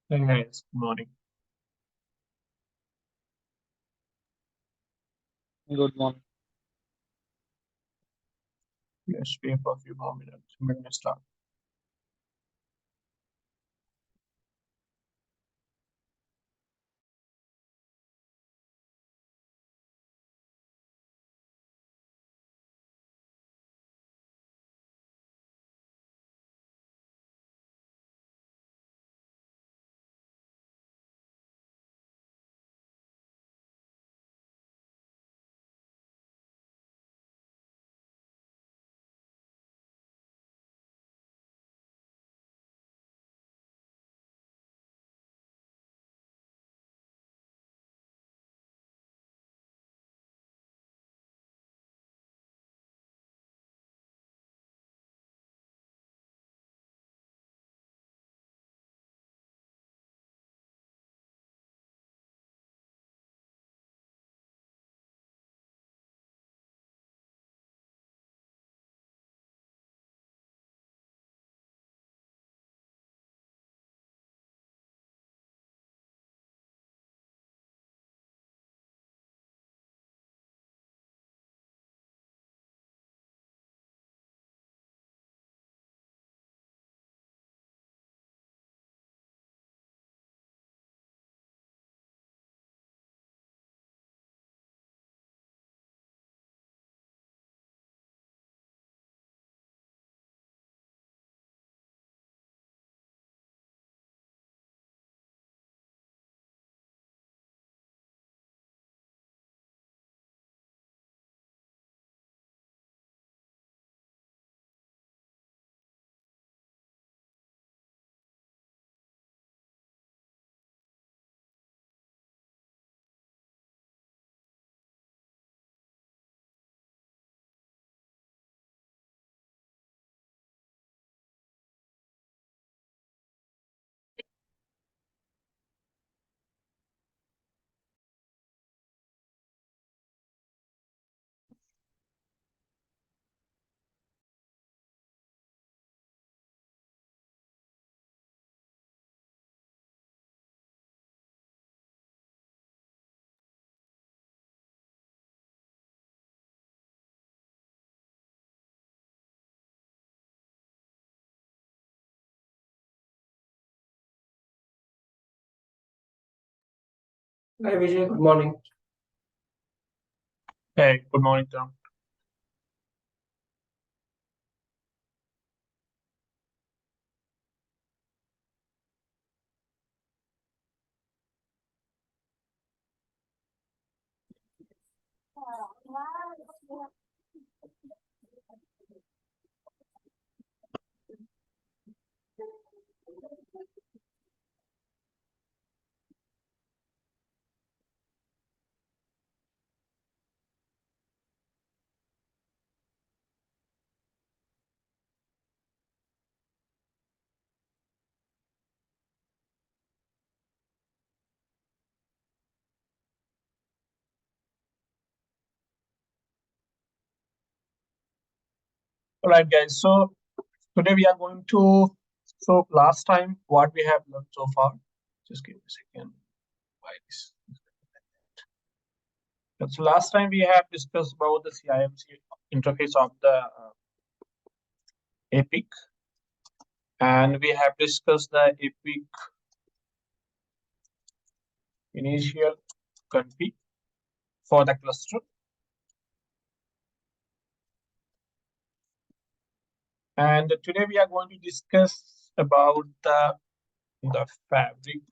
Hey guys, good morning. Good morning. Let's wait for a few more minutes. We're gonna start. Hi Vijay, good morning. Hey, good morning, Tom. All right, guys. So today we are going to. So last time, what we have learned so far. Just give me a second. Why this? So last time we have discussed about the CIMC interface of the APIC, and we have discussed the APIC initial config for the cluster. And today we are going to discuss about the fabric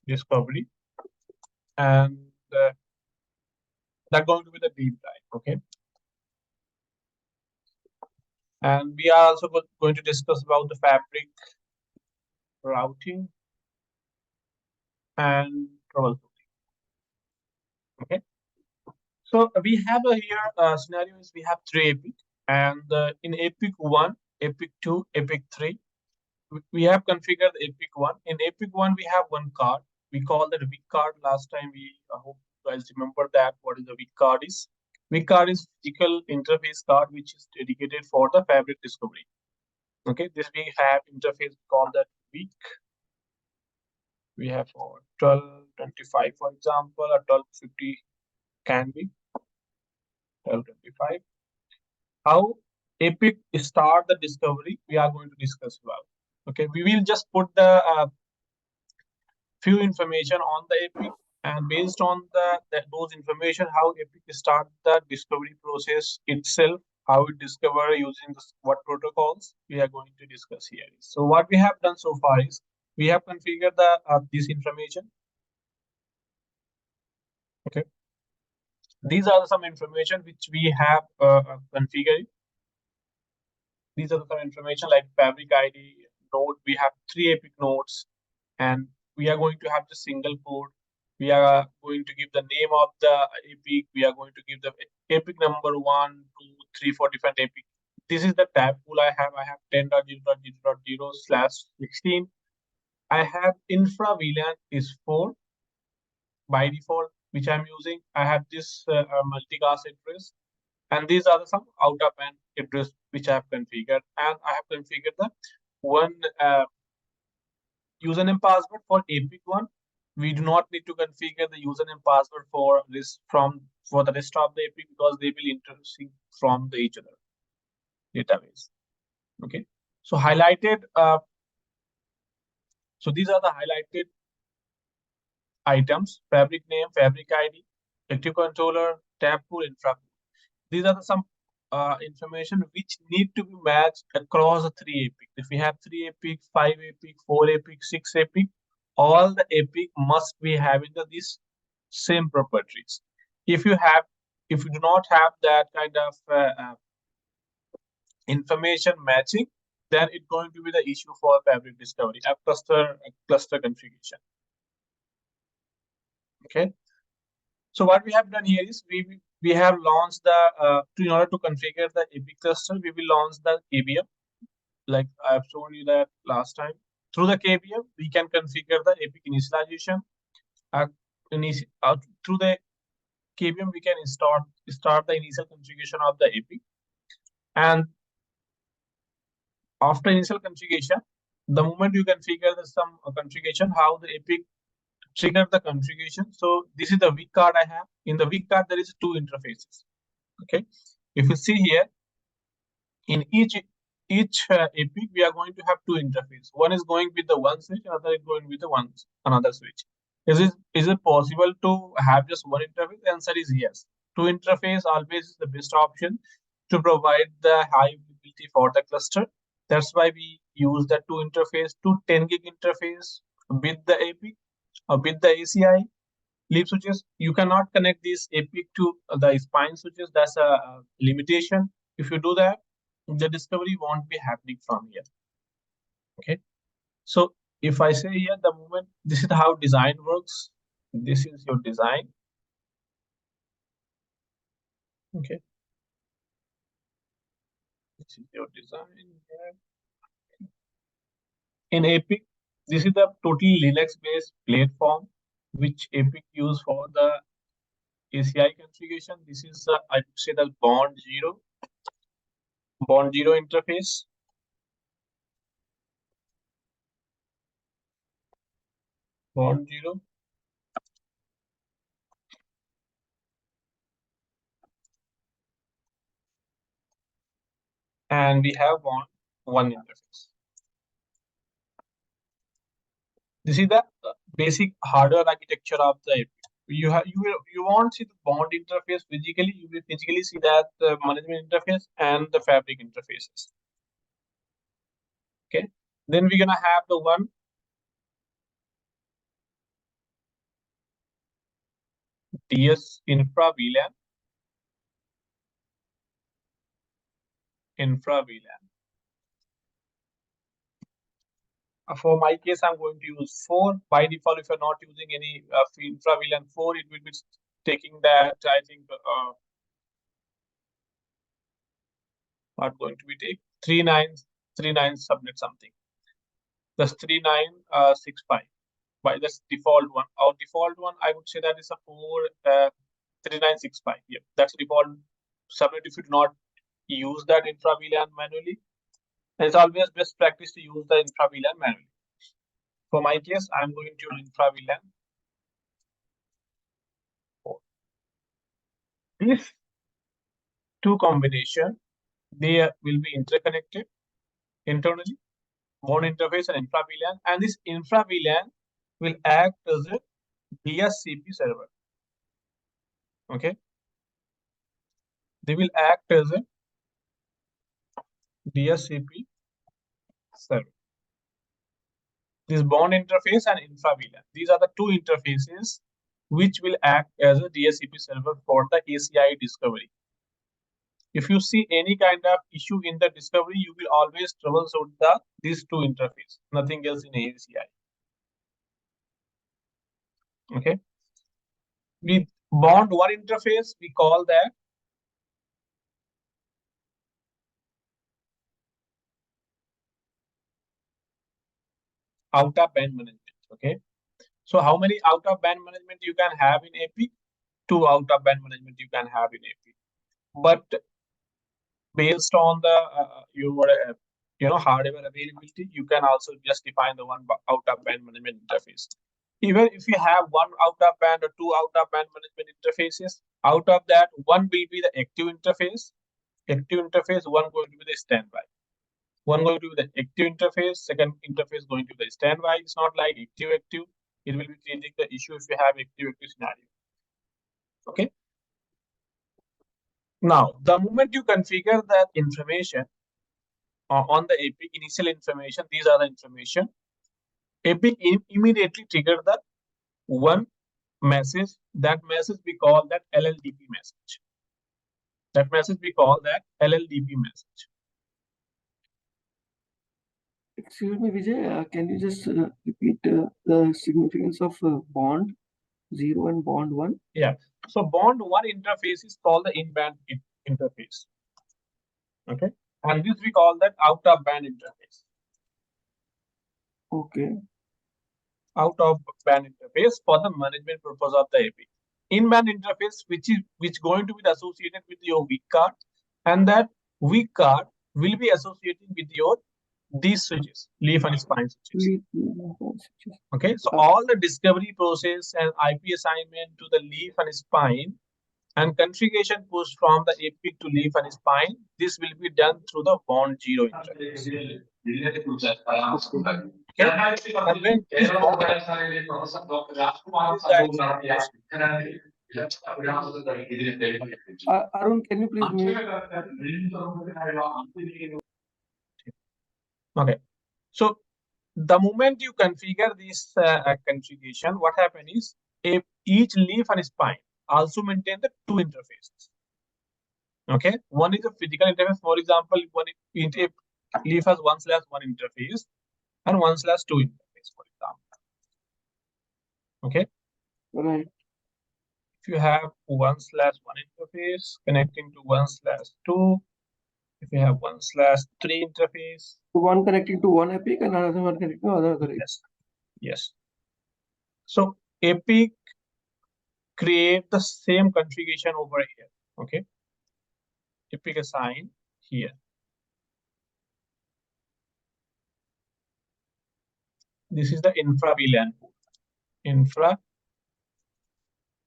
discovery, and that's going to be the deep dive. Okay, and we are also going to discuss about the fabric routing and troubleshooting. Okay, so we have here scenarios. We have three APIC, and in APIC 1, APIC 2, APIC 3, we have configured APIC 1. In APIC 1, we have one card. We call that weak card. Last time we hope you guys remember that. What is the weak card is? Weak card is physical interface card, which is dedicated for the fabric discovery. Okay, this we have interface called that week. We have for 12:25, for example, or 12:50 can be 12:25. How APIC start the discovery, we are going to discuss well. Okay, we will just put the few information on the APIC, and based on those information, how APIC start the discovery process itself, how it discover using what protocols, we are going to discuss here. So what we have done so far is we have configured the this information. Okay, these are some information which we have configured. These are some information like fabric ID node. We have 3 APIC nodes, and we are going to have the single port. We are going to give the name of the APIC. We are going to give the APIC number 1, 2, 3, 4 different APIC. This is the tab pool I have. I have 10.0.0.0/16. I have infra VLAN is 4 by default, which I'm using. I have this multicast address, and these are some out of band address which I have configured, and I have configured the one username password for APIC 1. We do not need to configure the username password for this for the rest of the APIC because they will intersync from each other database. Okay, so highlighted. So these are the highlighted items: fabric name, fabric ID, active controller, tab pool, infra pool. These are some information which need to be matched across the 3 APIC. If we have 3 APIC, 5 APIC, 4 APIC, 6 APIC, all the APIC must be having these same properties. If you do not have that kind of information matching, then it's going to be the issue for fabric discovery, a cluster configuration. Okay. So what we have done here is we have launched the in order to configure the APIC cluster, we will launch the KVM, like I have shown you that last time. Through the KVM, we can configure the APIC initialization. Through the KVM, we can start the initial configuration of the APIC, and after initial configuration, the moment you configure some configuration, how the APIC trigger the configuration. So this is the weak card I have. In the weak card, there is 2 interfaces. Okay, if you see here, in each APIC, we are going to have 2 interfaces. One is going with the one switch, another is going with the another switch. Is it possible to have just one interface? The answer is yes. 2 interface always is the best option to provide the high availability for the cluster. That's why we use the 2 interface, 10 gig interface with the APIC or with the ACI leaf switches. You cannot connect this APIC to the spine switches. That's a limitation. If you do that, the discovery won't be happening from here. Okay. So if I say here, the moment, this is how design works. This is your design. Okay. This is your design here. In APIC, this is the totally Linux-based platform which APIC use for the ACI configuration. This is I would say the bond zero interface. Bond zero. And we have one interface. This is the basic hardware architecture of the API. You won't see the bond interface physically. You will physically see that the management interface and the fabric interfaces. Okay. Then we're gonna have the one DS infra VLAN. For my case, I'm going to use 4 by default. If you're not using any infra VLAN 4, it will be taking that. I think not going to be take 3939 subnet something. That's 3965 by this default one. Our default one, I would say that is a 3965. Yeah, that's default subnet. If you do not use that infra VLAN manually, and it's always best practice to use the infra VLAN manually. For my case, I'm going to infra VLAN 4. These two combination, they will be interconnected internally, one interface and infra VLAN, and this infra VLAN will act as a DHCP server. Okay, they will act as a DHCP server. This bond interface and infra VLAN, these are the two interfaces which will act as a DHCP server for the ACI discovery. If you see any kind of issue in the discovery, you will always troubleshoot these two interfaces, nothing else in ACI. Okay. With bond one interface, we call that out of band management. Okay. So how many out of band management you can have in APIC? 2 out of band management you can have in APIC. But based on the your hardware availability, you can also just define the one out of band management interface. Even if you have one out of band or 2 out of band management interfaces, out of that, one will be the active interface. Active interface, one going to be the standby. One going to be the active interface, second interface going to be the standby. It's not like active. It will be creating the issue if you have active scenario. Okay. Now, the moment you configure that information on the APIC initial information, these are the information. APIC immediately trigger the one message. That message we call that LLDP message. That message we call that LLDP message. Excuse me, Vijay, can you just repeat the significance of bond 0 and bond 1? Yeah. So bond 1 interface is called the in-band interface. Okay. And this we call that out-of-band interface. Okay. Out-of-band interface for the management purpose of the APIC. In-band interface, which going to be associated with your weak card, and that weak card will be associated with your these switches, leaf and spine switches. Okay, so all the discovery process and IP assignment to the leaf and spine and configuration push from the APIC to leaf and spine, this will be done through the bond 0 interface. Okay, and when this bond Arun, can you please mute? Okay, so the moment you configure this configuration, what happens is each leaf and spine also maintain the two interfaces. Okay, one is a physical interface. For example, one leaf has 1/1 interface and 1/2 interface, for example. Okay, right. If you have 1/1 interface connecting to 1/2, if you have 1/3 interface, one connecting to one APIC and another one connecting to another. Yes. So APIC create the same configuration over here. Okay, APIC assign here. This is the infra VLAN pool. Infra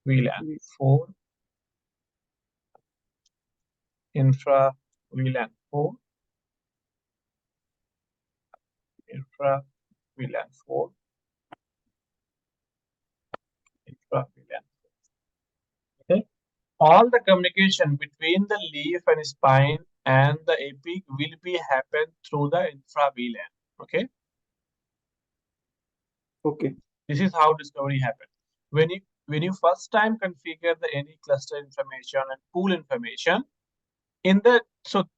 VLAN 4. Infra VLAN 4. Infra VLAN 4. Infra VLAN 4. Okay. All the communication between the leaf and spine and the APIC will be happen through the infra VLAN. Okay. Okay. This is how discovery happens. When you first time configure the any cluster information and pool information, in the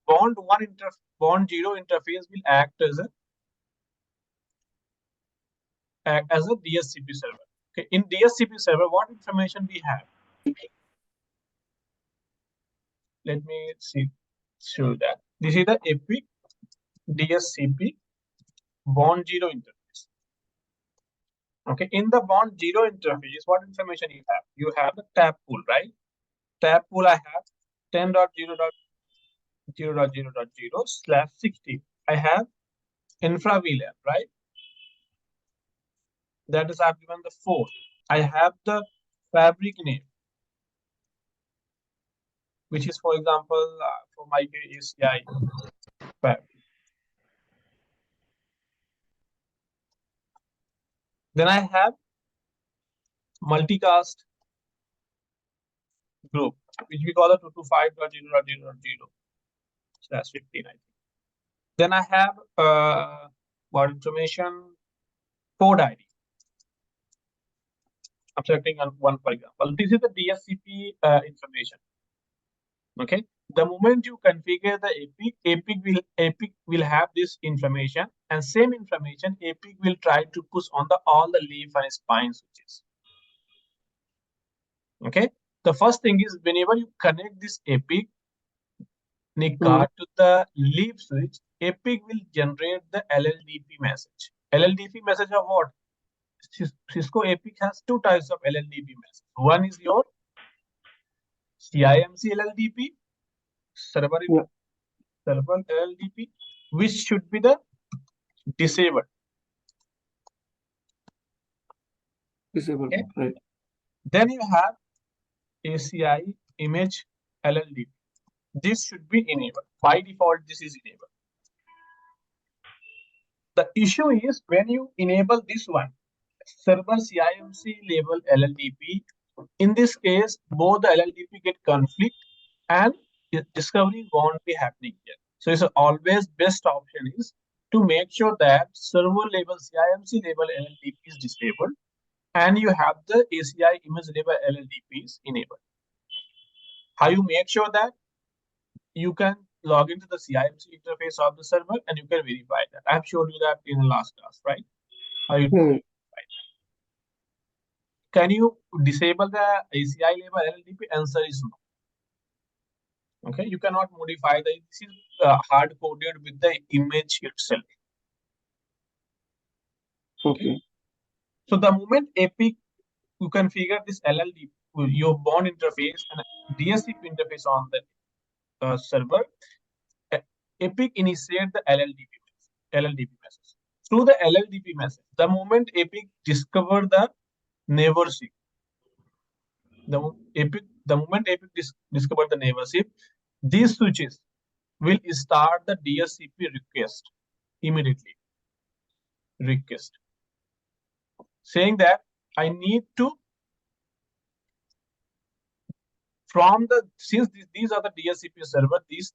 bond 0 interface will act as a DHCP server. Okay, in DHCP server, what information we have? Let me show that. This is the APIC DHCP bond 0 interface. Okay, in the bond 0 interface, what information you have? You have the tab pool, right? Tab pool I have 10.0.0.0/60. I have infra VLAN, right? That is, I've given the 4. I have the fabric name, which is, for example, for my ACI fabric. Then I have multicast group, which we call the 225.0.0.0/15, I think. Then I have what information? Code ID. I'm selecting one, for example. This is the DHCP information. Okay. The moment you configure the APIC will have this information, and same information APIC will try to push on all the leaf and spine switches. Okay. The first thing is, whenever you connect this APIC NIC card to the leaf switch, APIC will generate the LLDP message. LLDP message of what? Cisco APIC has 2 types of LLDP message. One is your CIMC LLDP, server LLDP, which should be the disabled. Okay. Right. Then you have ACI image LLDP. This should be enabled. By default, this is enabled. The issue is when you enable this one, server CIMC label LLDP. In this case, both the LLDP get conflict and discovery won't be happening here. So it's always best option is to make sure that server label CIMC label LLDP is disabled and you have the ACI image label LLDP is enabled. How you make sure that? You can log into the CIMC interface of the server and you can verify that. I have showed you that in the last class, right? How you do it. Can you disable the ACI label LLDP? Answer is no. Okay, you cannot modify the. This is hard coded with the image itself. Okay. So the moment APIC you configure this LLDP, your bond interface and DHCP interface on the server, APIC initiate the LLDP message. Through the LLDP message, the moment APIC discover the neighborship, the moment APIC discover the neighborship, these switches will start the DHCP request immediately. Request saying that I need to, from the, since these are the DHCP server, these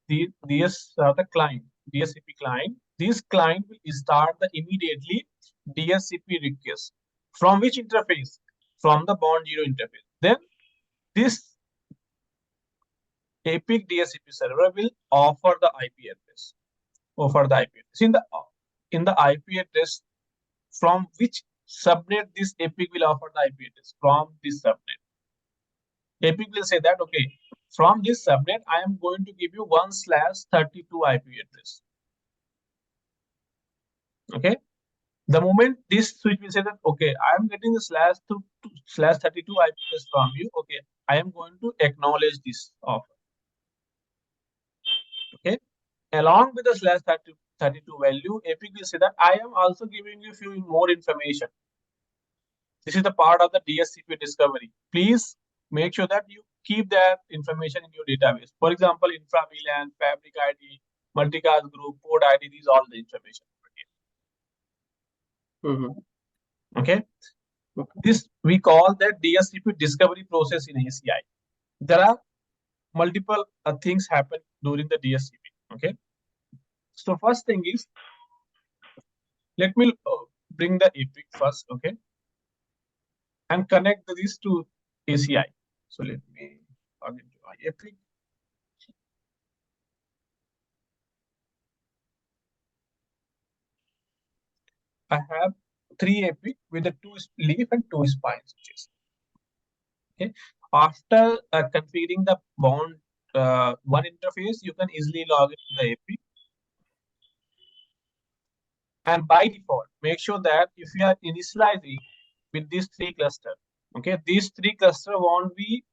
are the client, DHCP client. This client will start the immediately DHCP request. From which interface? From the bond 0 interface. Then this APIC DHCP server will offer the IP address. In the IP address, from which subnet this APIC will offer the IP address? From this subnet. APIC will say that, okay, from this subnet, I am going to give you 1/32 IP address. Okay. The moment this switch will say that, okay, I am getting the /32 IP address from you. Okay, I am going to acknowledge this offer. Okay. Along with the /32 value, APIC will say that I am also giving you few more information. This is the part of the DHCP discovery. Please make sure that you keep that information in your database. For example, infra VLAN, fabric ID, multicast group, port ID, these all the information. Okay. This we call that DHCP discovery process in ACI. There are multiple things happen during the DHCP. Okay. So first thing is, let me bring the APIC first. Okay. And connect this to ACI. So let me log into my APIC. I have 3 APIC with the 2 leaf and 2 spine switches. Okay. After configuring the bond 1 interface, you can easily log into the APIC. And by default, make sure that if you are initializing with these 3 clusters, okay, these 3 clusters won't be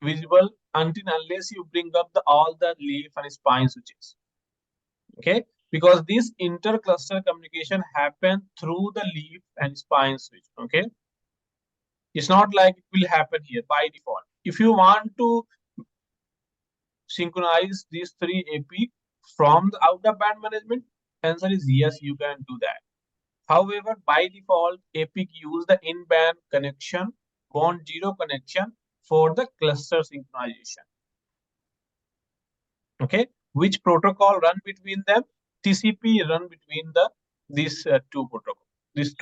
visible unless you bring up all the leaf and spine switches. Okay, because this inter-cluster communication happen through the leaf and spine switch. Okay, it's not like it will happen here by default. If you want to synchronize these three API from the out-of-band management, answer is yes, you can do that. However, by default, APIC use the in-band connection, bond zero connection for the cluster synchronization. Okay, which protocol run between them? TCP run between these two protocol, these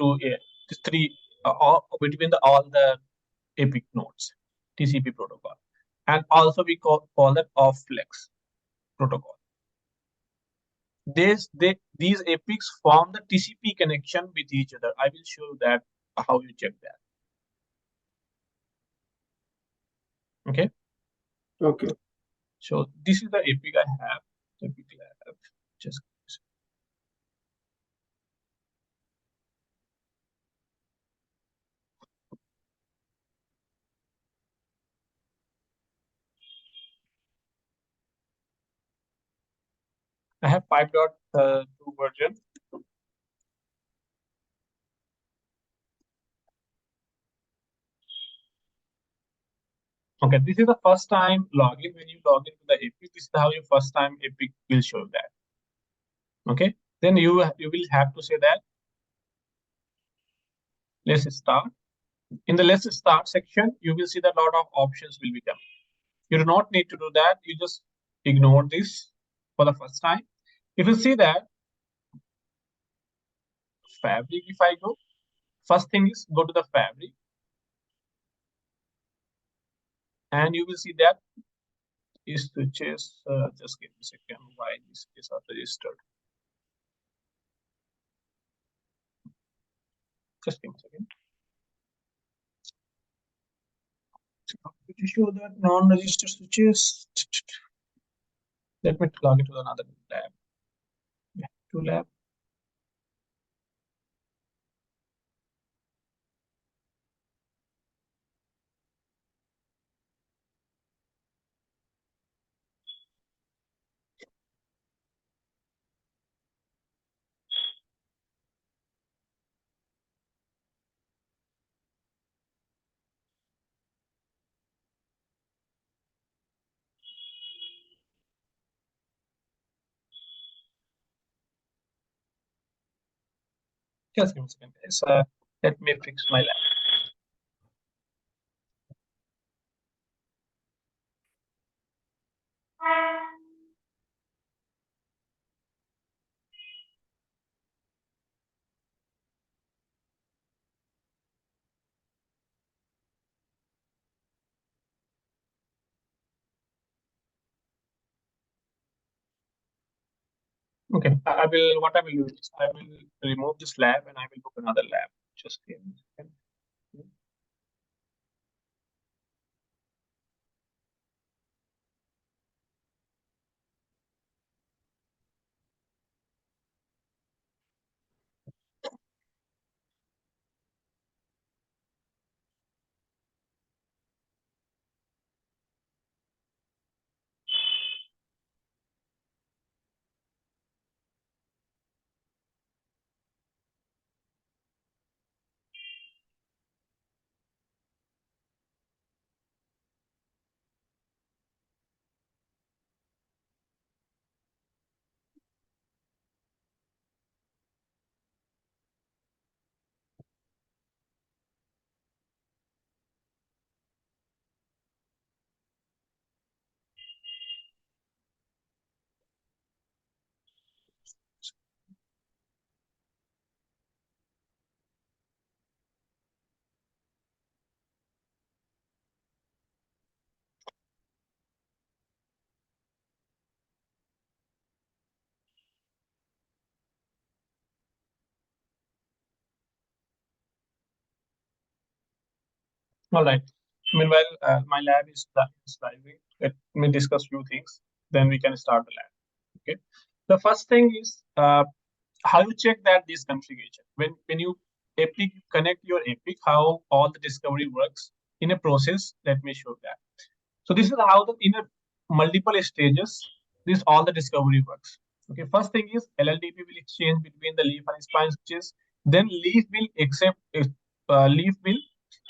three all, between all the APIC nodes, TCP protocol, and also we call that off flex protocol. These APICs form the TCP connection with each other. I will show you that how you check that. Okay. Okay. So this is the APIC I have. APIC lab. Just I have 5.2 version. Okay, this is the first time login. When you log into the APIC, this is how your first time APIC will show that. Okay, then you will have to say that let's start. In the let's start section, you will see that a lot of options will become. You do not need to do that. You just ignore this for the first time. If you see that fabric, if I go, first thing is go to the fabric, and you will see that is switches. Just give me a second. Why this is not registered? Just give me a second. To show that non-registered switches. Let me log into another lab. Yeah, to lab. Just give me a second, guys. Let me fix my lab. Okay, I will. What I will do is I will remove this lab and I will book another lab. Just give me a second. All right. Meanwhile, my lab is driving. Let me discuss few things. Then we can start the lab. Okay. The first thing is how you check that this configuration. When you APIC connect your APIC, how all the discovery works in a process. Let me show that. So this is how in a multiple stages this all the discovery works. Okay, first thing is LLDP will exchange between the leaf and spine switches. Then leaf will leaf will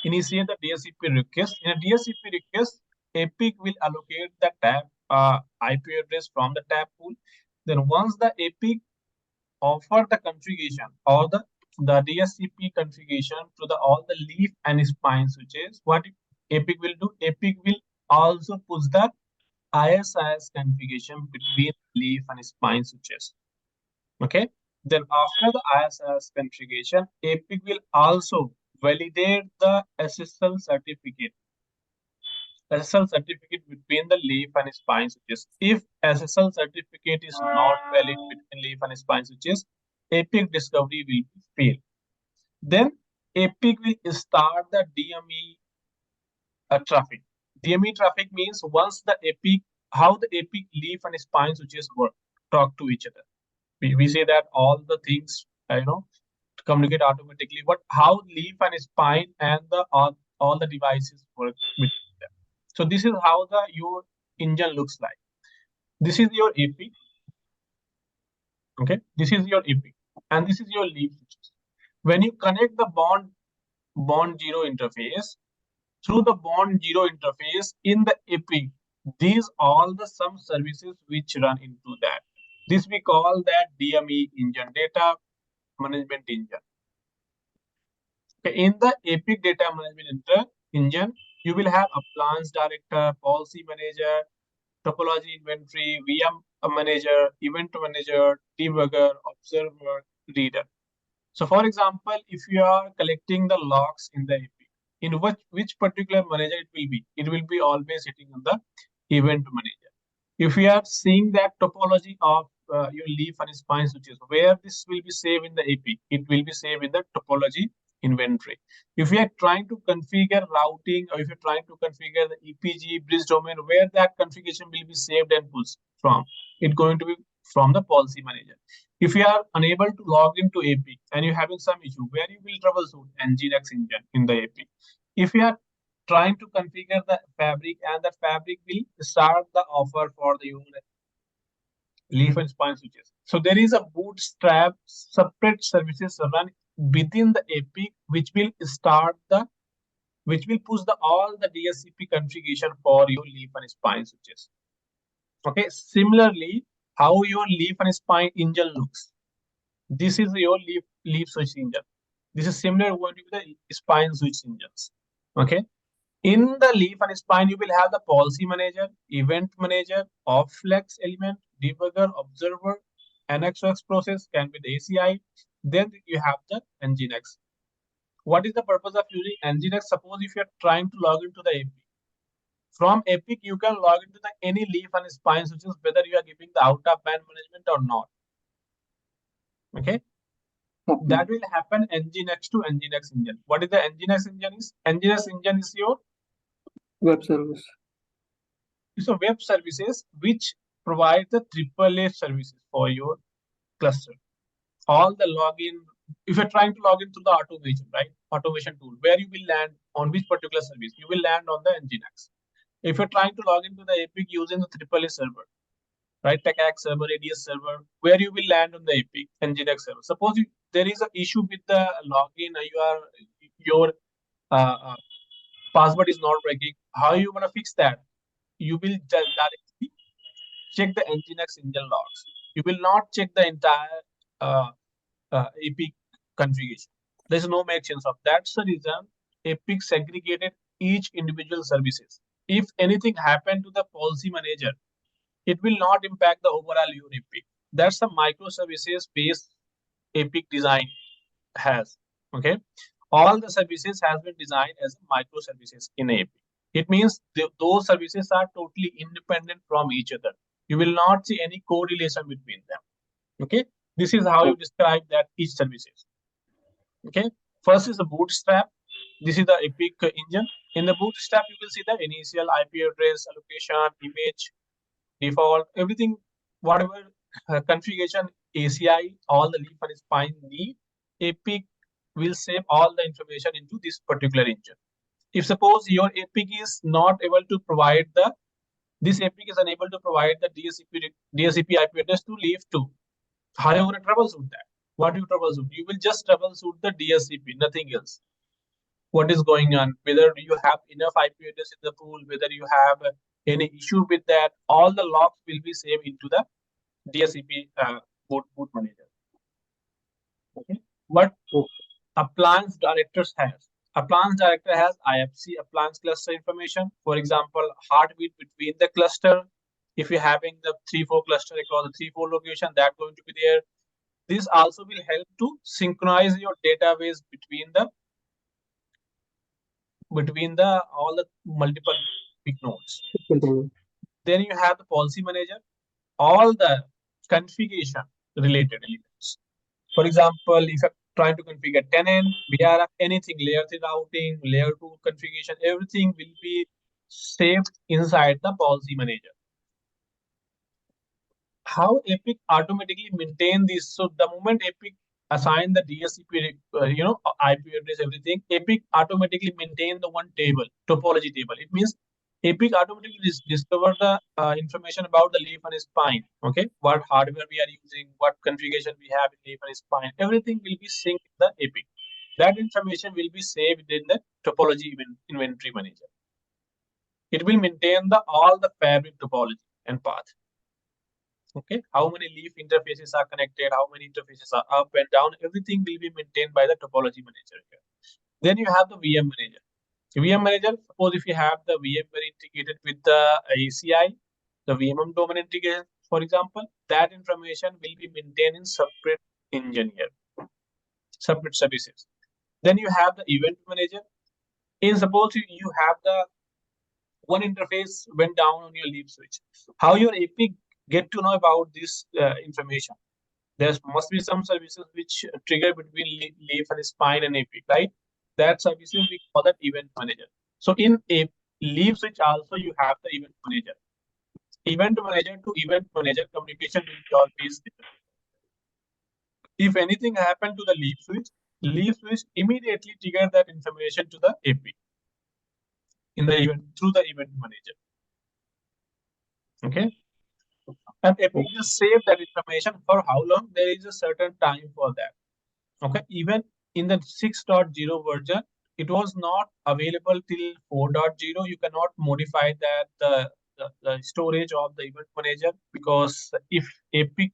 initiate the DHCP request. In a DHCP request, APIC will allocate the tab IP address from the tab pool. Then once the APIC offer the configuration or the DHCP configuration to the all the leaf and spine switches, what APIC will do? APIC will also push the IS-IS configuration between leaf and spine switches. Okay. Then after the IS-IS configuration, APIC will also validate the SSL certificate between the leaf and spine switches. If SSL certificate is not valid between leaf and spine switches, APIC discovery will fail. Then APIC will start the DME traffic. DME traffic means once the APIC, how the APIC leaf and spine switches work, talk to each other. We say that all the things, communicate automatically, but how leaf and spine and all the devices work between them. So this is how your engine looks like. This is your APIC. Okay, this is your APIC, and this is your leaf switches. When you connect the bond zero interface, through the bond zero interface in the APIC, these all the some services which run into that. This we call that DME engine, data management engine. Okay, in the APIC data management engine, you will have appliance director, policy manager, topology inventory, VM manager, event manager, debugger, observer, reader. So for example, if you are collecting the logs in the APIC, in which particular manager it will be? It will be always sitting on the event manager. If we are seeing that topology of your leaf and spine switches, where this will be saved in the APIC, it will be saved in the topology inventory. If we are trying to configure routing, or if you're trying to configure the EPG bridge domain, where that configuration will be saved and pushed from, it's going to be from the policy manager. If you are unable to log into APIC and you're having some issue, where you will troubleshoot Nginx engine in the APIC. If you are trying to configure the fabric, and the fabric will start the offer for the leaf and spine switches. So there is a bootstrap separate services run within the APIC, which will push all the DHCP configuration for your leaf and spine switches. Okay. Similarly, how your leaf and spine engine looks. This is your leaf switch engine. This is similar to the spine switch engines. Okay. In the leaf and spine, you will have the policy manager, event manager, off-flex element, debugger, observer, NXOX process can be the ACI. Then you have the Nginx. What is the purpose of using Nginx? Suppose if you're trying to log into the APIC. From APIC, you can log into the any leaf and spine switches, whether you are giving the out-of-band management or not. Okay. That will happen Nginx to Nginx engine. What is the Nginx engine is? Nginx engine is your web service. So web services which provide the AAA services for your cluster. All the login, if you're trying to log into the automation, right? Automation tool, where you will land on which particular service? You will land on the Nginx. If you're trying to log into the APIC using the AAA server, right? TechX server, ADS server, where you will land on the APIC, Nginx server. Suppose there is an issue with the login, your password is not working. How are you gonna fix that? You will directly check the Nginx engine logs. You will not check the entire APIC configuration. There's no make sense of that. That's the reason APIC segregated each individual services. If anything happened to the policy manager, it will not impact the overall your APIC. That's the microservices based APIC design has. Okay, all the services has been designed as microservices in APIC. It means those services are totally independent from each other. You will not see any correlation between them. Okay, this is how you describe that each services. Okay, first is the bootstrap. This is the APIC engine. In the bootstrap, you will see the initial IP address, allocation, image, default, everything, whatever configuration ACI, all the leaf and spine need, APIC will save all the information into this particular engine. If suppose your APIC is not able to provide the This APIC is unable to provide the DHCP IP address to leaf 2. How are you going to troubleshoot that? What do you troubleshoot? You will just troubleshoot the DHCP, nothing else. What is going on? Whether you have enough IP address in the pool, whether you have any issue with that, all the logs will be saved into the DHCP boot manager. Okay, what appliance directors has? Appliance director has IFC, appliance cluster information. For example, heartbeat between the cluster. If you're having the 3-4 cluster across the 3-4 location, that's going to be there. This also will help to synchronize your database between the all the multiple big nodes. Then you have the policy manager, all the configuration related elements. For example, if you're trying to configure tenant, VRF, anything, layer 3 routing, layer 2 configuration, everything will be saved inside the policy manager. How APIC automatically maintain this? So the moment APIC assign the DHCP, IP address, everything, APIC automatically maintain the one table, topology table. It means APIC automatically discover the information about the leaf and spine. Okay, what hardware we are using, what configuration we have in leaf and spine, everything will be synced in the APIC. That information will be saved in the topology inventory manager. It will maintain all the fabric topology and path. Okay, how many leaf interfaces are connected, how many interfaces are up and down, everything will be maintained by the topology manager here. Then you have the VM manager. VM manager, suppose if you have the VMware integrated with the ACI, the VMM domain integration, for example, that information will be maintained in separate engine here, separate services. Then you have the event manager. In suppose you have the one interface went down on your leaf switch. How your API get to know about this information? There must be some services which trigger between leaf and spine and API, right? That services we call that event manager. So in a leaf switch also you have the event manager. Event manager to event manager communication will be always different. If anything happened to the leaf switch immediately trigger that information to the API in the event through the event manager. Okay. And API just save that information for how long? There is a certain time for that. Okay, even in the 6.0 version, it was not available till 4.0. You cannot modify that the storage of the event manager, because if APIC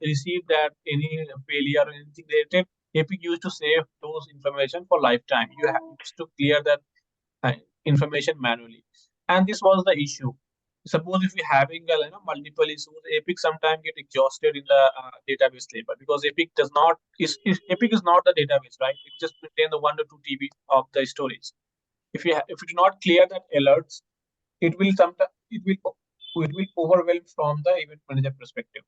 received that any failure or anything related, APIC used to save those information for lifetime. You have to clear that information manually, and this was the issue. Suppose if you're having multiple issues, APIC sometimes get exhausted in the database label, because APIC does not APIC is not the database, right? It just maintains the 1 to 2 TB of the storage. If you do not clear that alerts, it will overwhelm from the event manager perspective.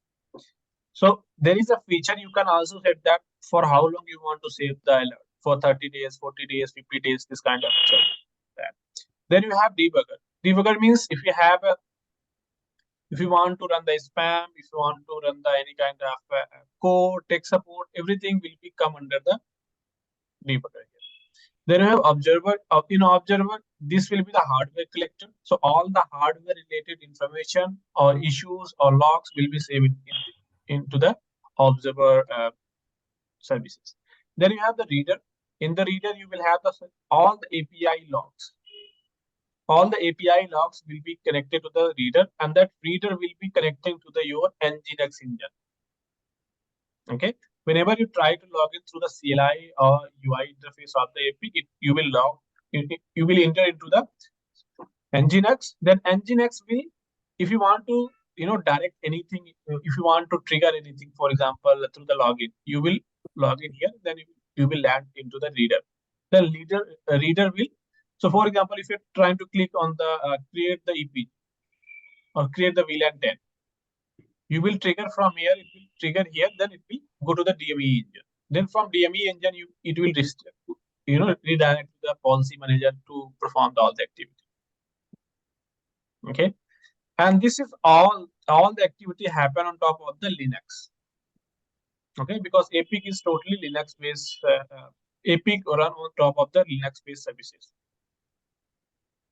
So there is a feature you can also set that for how long you want to save the alert, for 30 days, 40 days, 50 days, this kind of that. Then you have debugger. Debugger means if you want to run the spam, if you want to run the any kind of code, tech support, everything will be come under the debugger here. Then you have observer. In observer, this will be the hardware collector. So all the hardware related information or issues or logs will be saved into the observer services. Then you have the reader. In the reader, you will have all the API logs. All the API logs will be connected to the reader, and that reader will be connecting to your Nginx engine. Okay. Whenever you try to log in through the CLI or UI interface of the API, you will enter into the Nginx. Then Nginx will, if you want to direct anything, if you want to trigger anything, for example through the login, you will log in here. Then you will land into the reader. The reader will. So for example, if you're trying to click on the create the EP or create the VLAN 10, you will trigger from here. It will trigger here. Then it will go to the DME engine. Then from DME engine, it will redirect to the policy manager to perform all the activity. Okay, and this is all the activity happen on top of the Linux. Okay, because APIC is totally Linux based. APIC run on top of the Linux based services.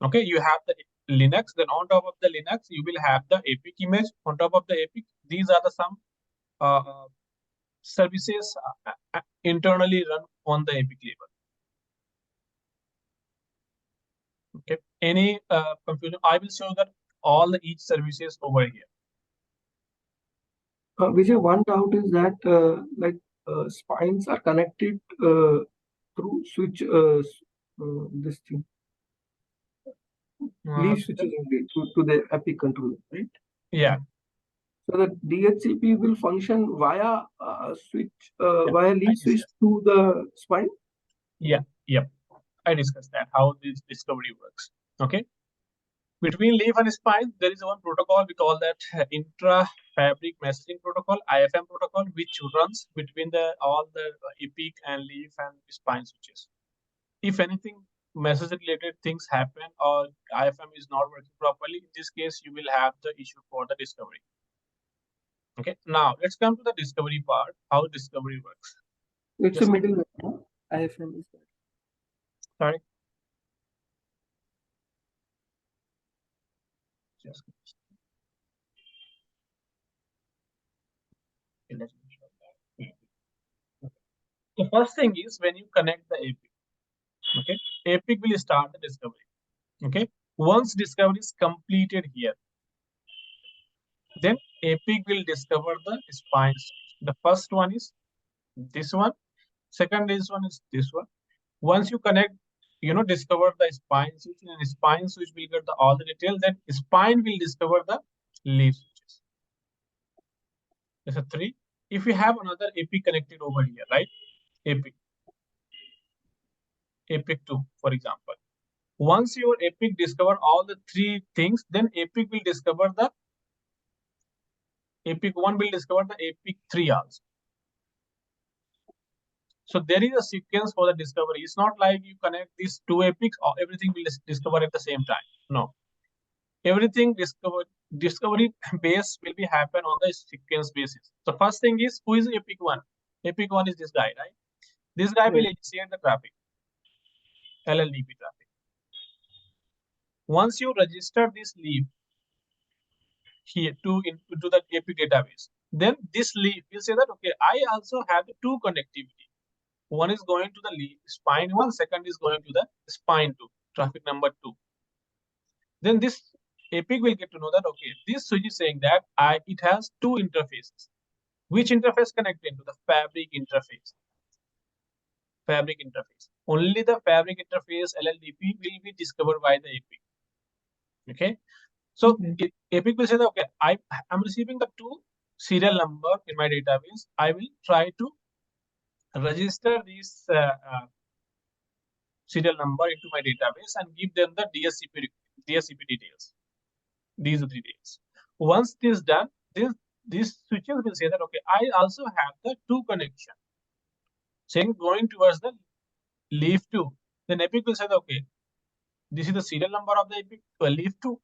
Okay, you have the Linux. Then on top of the Linux, you will have the APIC image. On top of the APIC, these are the some services internally run on the APIC level. Okay. Any confusion? I will show that all each services over here. Vijay, one doubt is that spines are connected through switch this thing. Leaf switches only to the APIC controller, right? Yeah. So the DHCP will function via switch via leaf switch to the spine. Yeah. Yep. I discussed that how this discovery works. Okay. Between leaf and spine, there is one protocol we call that intra-fabric messaging protocol, IFM protocol, which runs between all the APIC and leaf and spine switches. If anything message related things happen or IFM is not working properly, in this case, you will have the issue for the discovery. Okay, now let's come to the discovery part, how discovery works. It's a middle IFM is that. Sorry. Just the first thing is when you connect the APIC, okay, APIC will start the discovery. Okay, once discovery is completed here, then APIC will discover the spines. The first one is this one, second is this one. Once you connect, discover the spine switch, and spine switch will get all the details. Then spine will discover the leaf switches. That's a 3. If you have another APIC connected over here, right? APIC 2, for example. Once your APIC discover all the 3 things, then APIC will discover the APIC 1 will discover the APIC 3 also. So there is a sequence for the discovery. It's not like you connect these 2 APICs or everything will discover at the same time. No. Everything discovery base will be happen on the sequence basis. So first thing is, who is APIC 1? APIC 1 is this guy, right? This guy will initiate the traffic, LLDP traffic. Once you register this leaf here into the APIC database, then this leaf will say that, okay, I also have 2 connectivity. One is going to the leaf spine 1, second is going to the spine 2, traffic number 2. Then this APIC will get to know that, okay, this switch is saying that it has 2 interfaces. Which interface connected to the fabric interface? Fabric interface. Only the fabric interface LLDP will be discovered by the APIC. Okay. So APIC will say that, okay, I'm receiving the 2 serial number in my database. I will try to register this serial number into my database and give them the DHCP details. These are the details. Once this is done, these switches will say that, okay, I also have the 2 connection. Saying going towards the leaf 2. Then APIC will say that, okay, this is the serial number of the APIC leaf 2.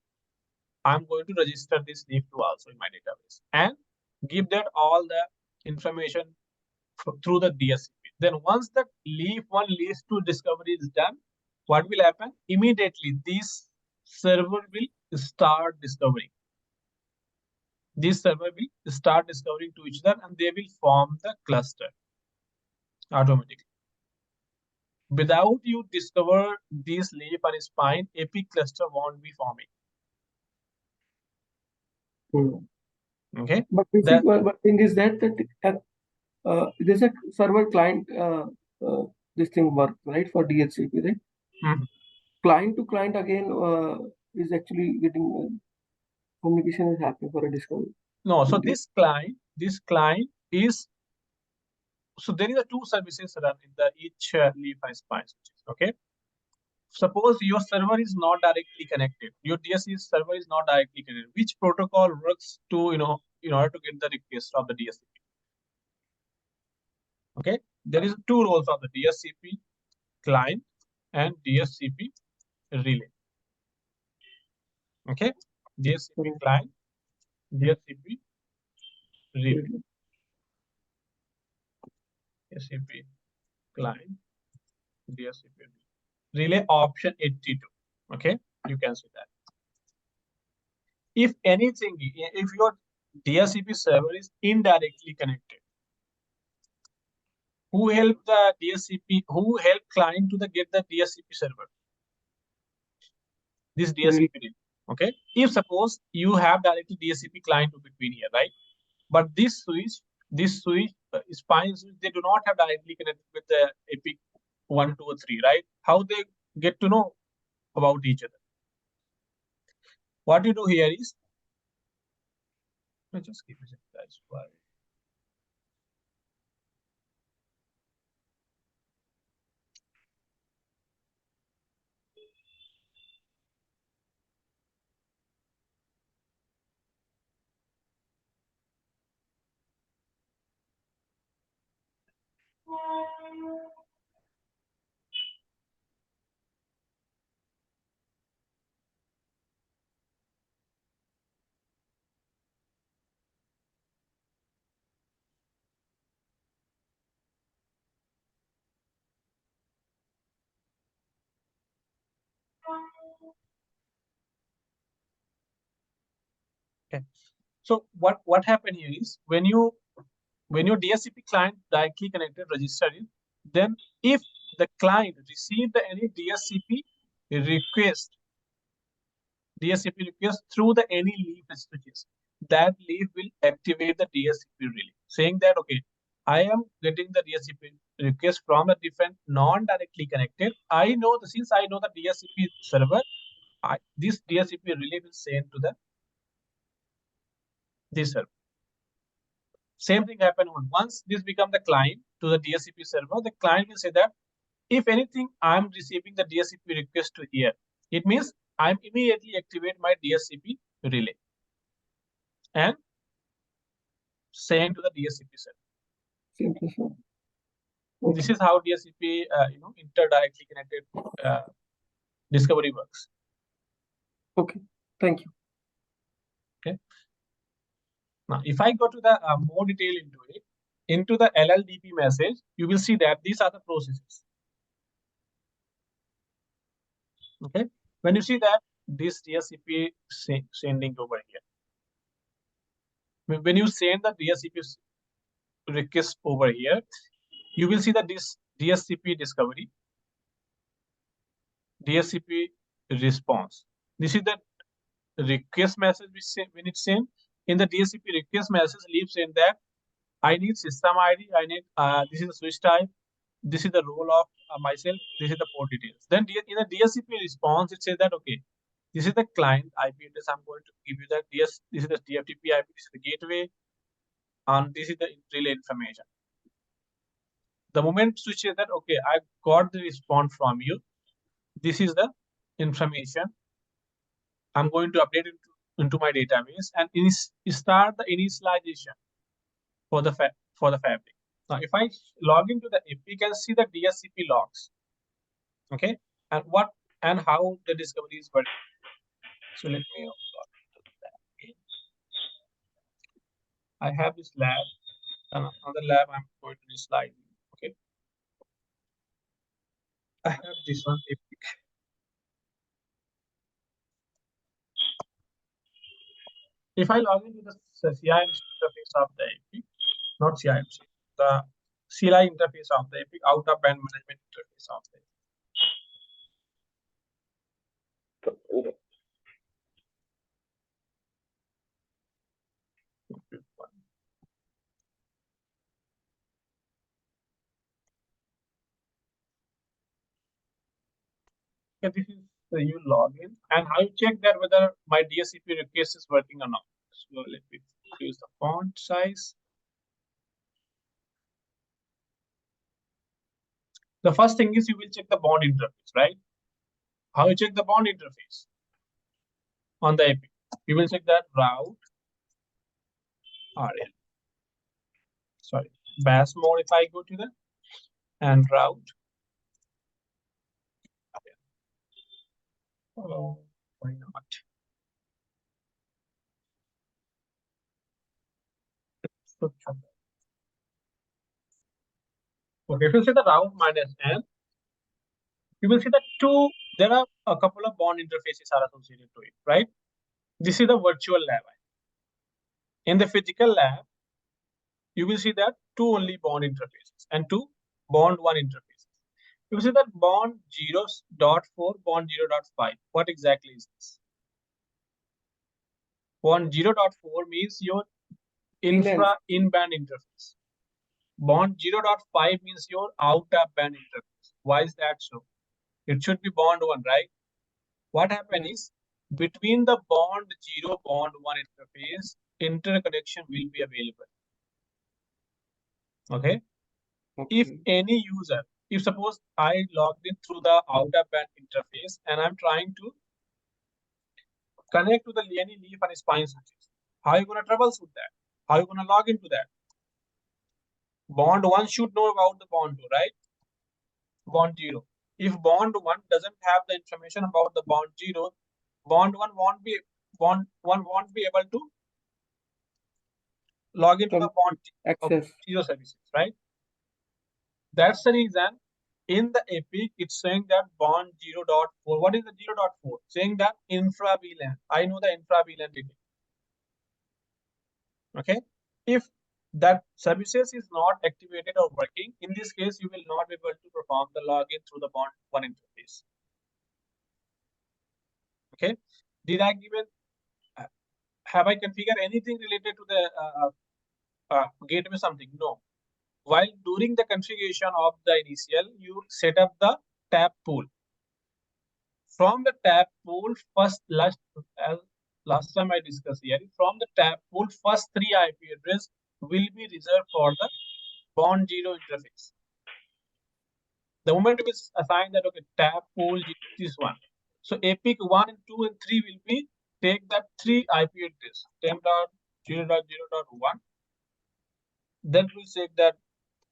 I'm going to register this leaf 2 also in my database and give that all the information through the DHCP. Then once the leaf 1, leaf 2 discovery is done, what will happen? Immediately, this server will start discovering. This server will start discovering to each other and they will form the cluster automatically. Without you discover this leaf and spine, APIC cluster won't be forming. Okay. But one thing is that there's a server client this thing works, right, for DHCP, right? Client to client again is actually getting communication is happening for a discovery. No, so this client is, so there is a 2 services run in the each leaf and spine switches. Okay. Suppose your server is not directly connected. Your DHCP server is not directly connected. Which protocol works to, in order to get the request of the DHCP? Okay. There is 2 roles of the DHCP client and DHCP relay. Okay. DHCP client, DHCP relay. DHCP client, DHCP relay option 82. Okay. You can see that. if anything, if your DHCP server is indirectly connected, who helped the DHCP, who helped client to get the DHCP server? This DHCP did. Okay. If suppose you have directly DHCP client between here, right? But this switch spine switch, they do not have directly connected with the APIC 1, 2, or 3, right? How they get to know about each other? What you do here is, just keep it. That's why. Okay. So what happened here is when your DHCP client directly connected registered in, then if the client received any request DHCP request through the any leaf switches, that leaf will activate the DHCP relay, saying that okay, I am getting the DHCP request from a different non-directly connected. I know since I know the DHCP server, this DHCP relay will send to this server. Same thing happened once this become the client to the DHCP server. The client will say that if anything, I'm receiving the DHCP request to here. It means I'm immediately activate my DHCP relay and send to the DHCP server. Okay. This is how DHCP, inter-directly connected discovery works. Okay, thank you. Okay. Now, if I go to the more detail into the LLDP message, you will see that these are the processes. Okay. When you see that this DHCP sending over here, when you send the DHCP request over here, you will see that this DHCP discovery, DHCP response. This is the request message when it's sent. In the DHCP request message, leaves saying that I need system ID, I need this is the switch type, this is the role of myself, this is the port details. Then in the DHCP response, it says that okay, this is the client IP address. I'm going to give you that. This is the TFTP IP, this is the gateway, and this is the relay information. The moment switch says that okay, I got the response from you. This is the information. I'm going to update it into my database and start the initialization for the fabric. Now, if I log into the API, you can see the DHCP logs. Okay, and how the discovery is working. So let me log into that. I have this lab, and another lab I'm going to slide. Okay, I have this one API. If I log into the CIMC interface of the API, not CIMC, the CLI interface of the API, out of band management interface of the API. Okay, this is the you login, and how you check that whether my DHCP request is working or not. So let me use the font size. The first thing is you will check the bond interface, right? How you check the bond interface on the API? You will check that route RL. Sorry, bash mode. If I go to the and route. Oh, why not? Okay, if you see the route minus n, you will see that there are a couple of bond interfaces are associated to it, right? This is the virtual lab. In the physical lab, you will see that two only bond interfaces and two bond one interfaces. You will see that bond 0.4, bond 0.5. What exactly is this? Bond 0.4 means your infra in-band interface. Bond 0.5 means your out-of-band interface. Why is that so? It should be bond 1, right? What happens is, between the bond 0, bond 1 interface, interconnection will be available. Okay? If any user, if suppose I logged in through the out-of-band interface and I'm trying to connect to the any leaf and spine switches, how are you going to troubleshoot that? How are you going to log into that? Bond 1 should know about the bond 2, right? Bond 0. If bond 1 doesn't have the information about the bond 0, bond 1 won't be able to log into the bond access 0 services, right? That's the reason in the APIC it's saying that bond 0.4. What is the 0.4? Saying that infra VLAN. I know the infra VLAN detail. Okay. If that services is not activated or working, in this case, you will not be able to perform the login through the bond 1 interface. Okay. Did I given, have I configured anything related to the gateway something? No. While during the configuration of the initial, you set up the tab pool. From the tab pool, last time I discussed here, from the tab pool, first 3 IP address will be reserved for the bond 0 interface. The moment it is assigned that, okay, tab pool this one. So APIC 1 and 2 and 3 will be take that 3 IP address, temp.0.0.1. Then we'll take that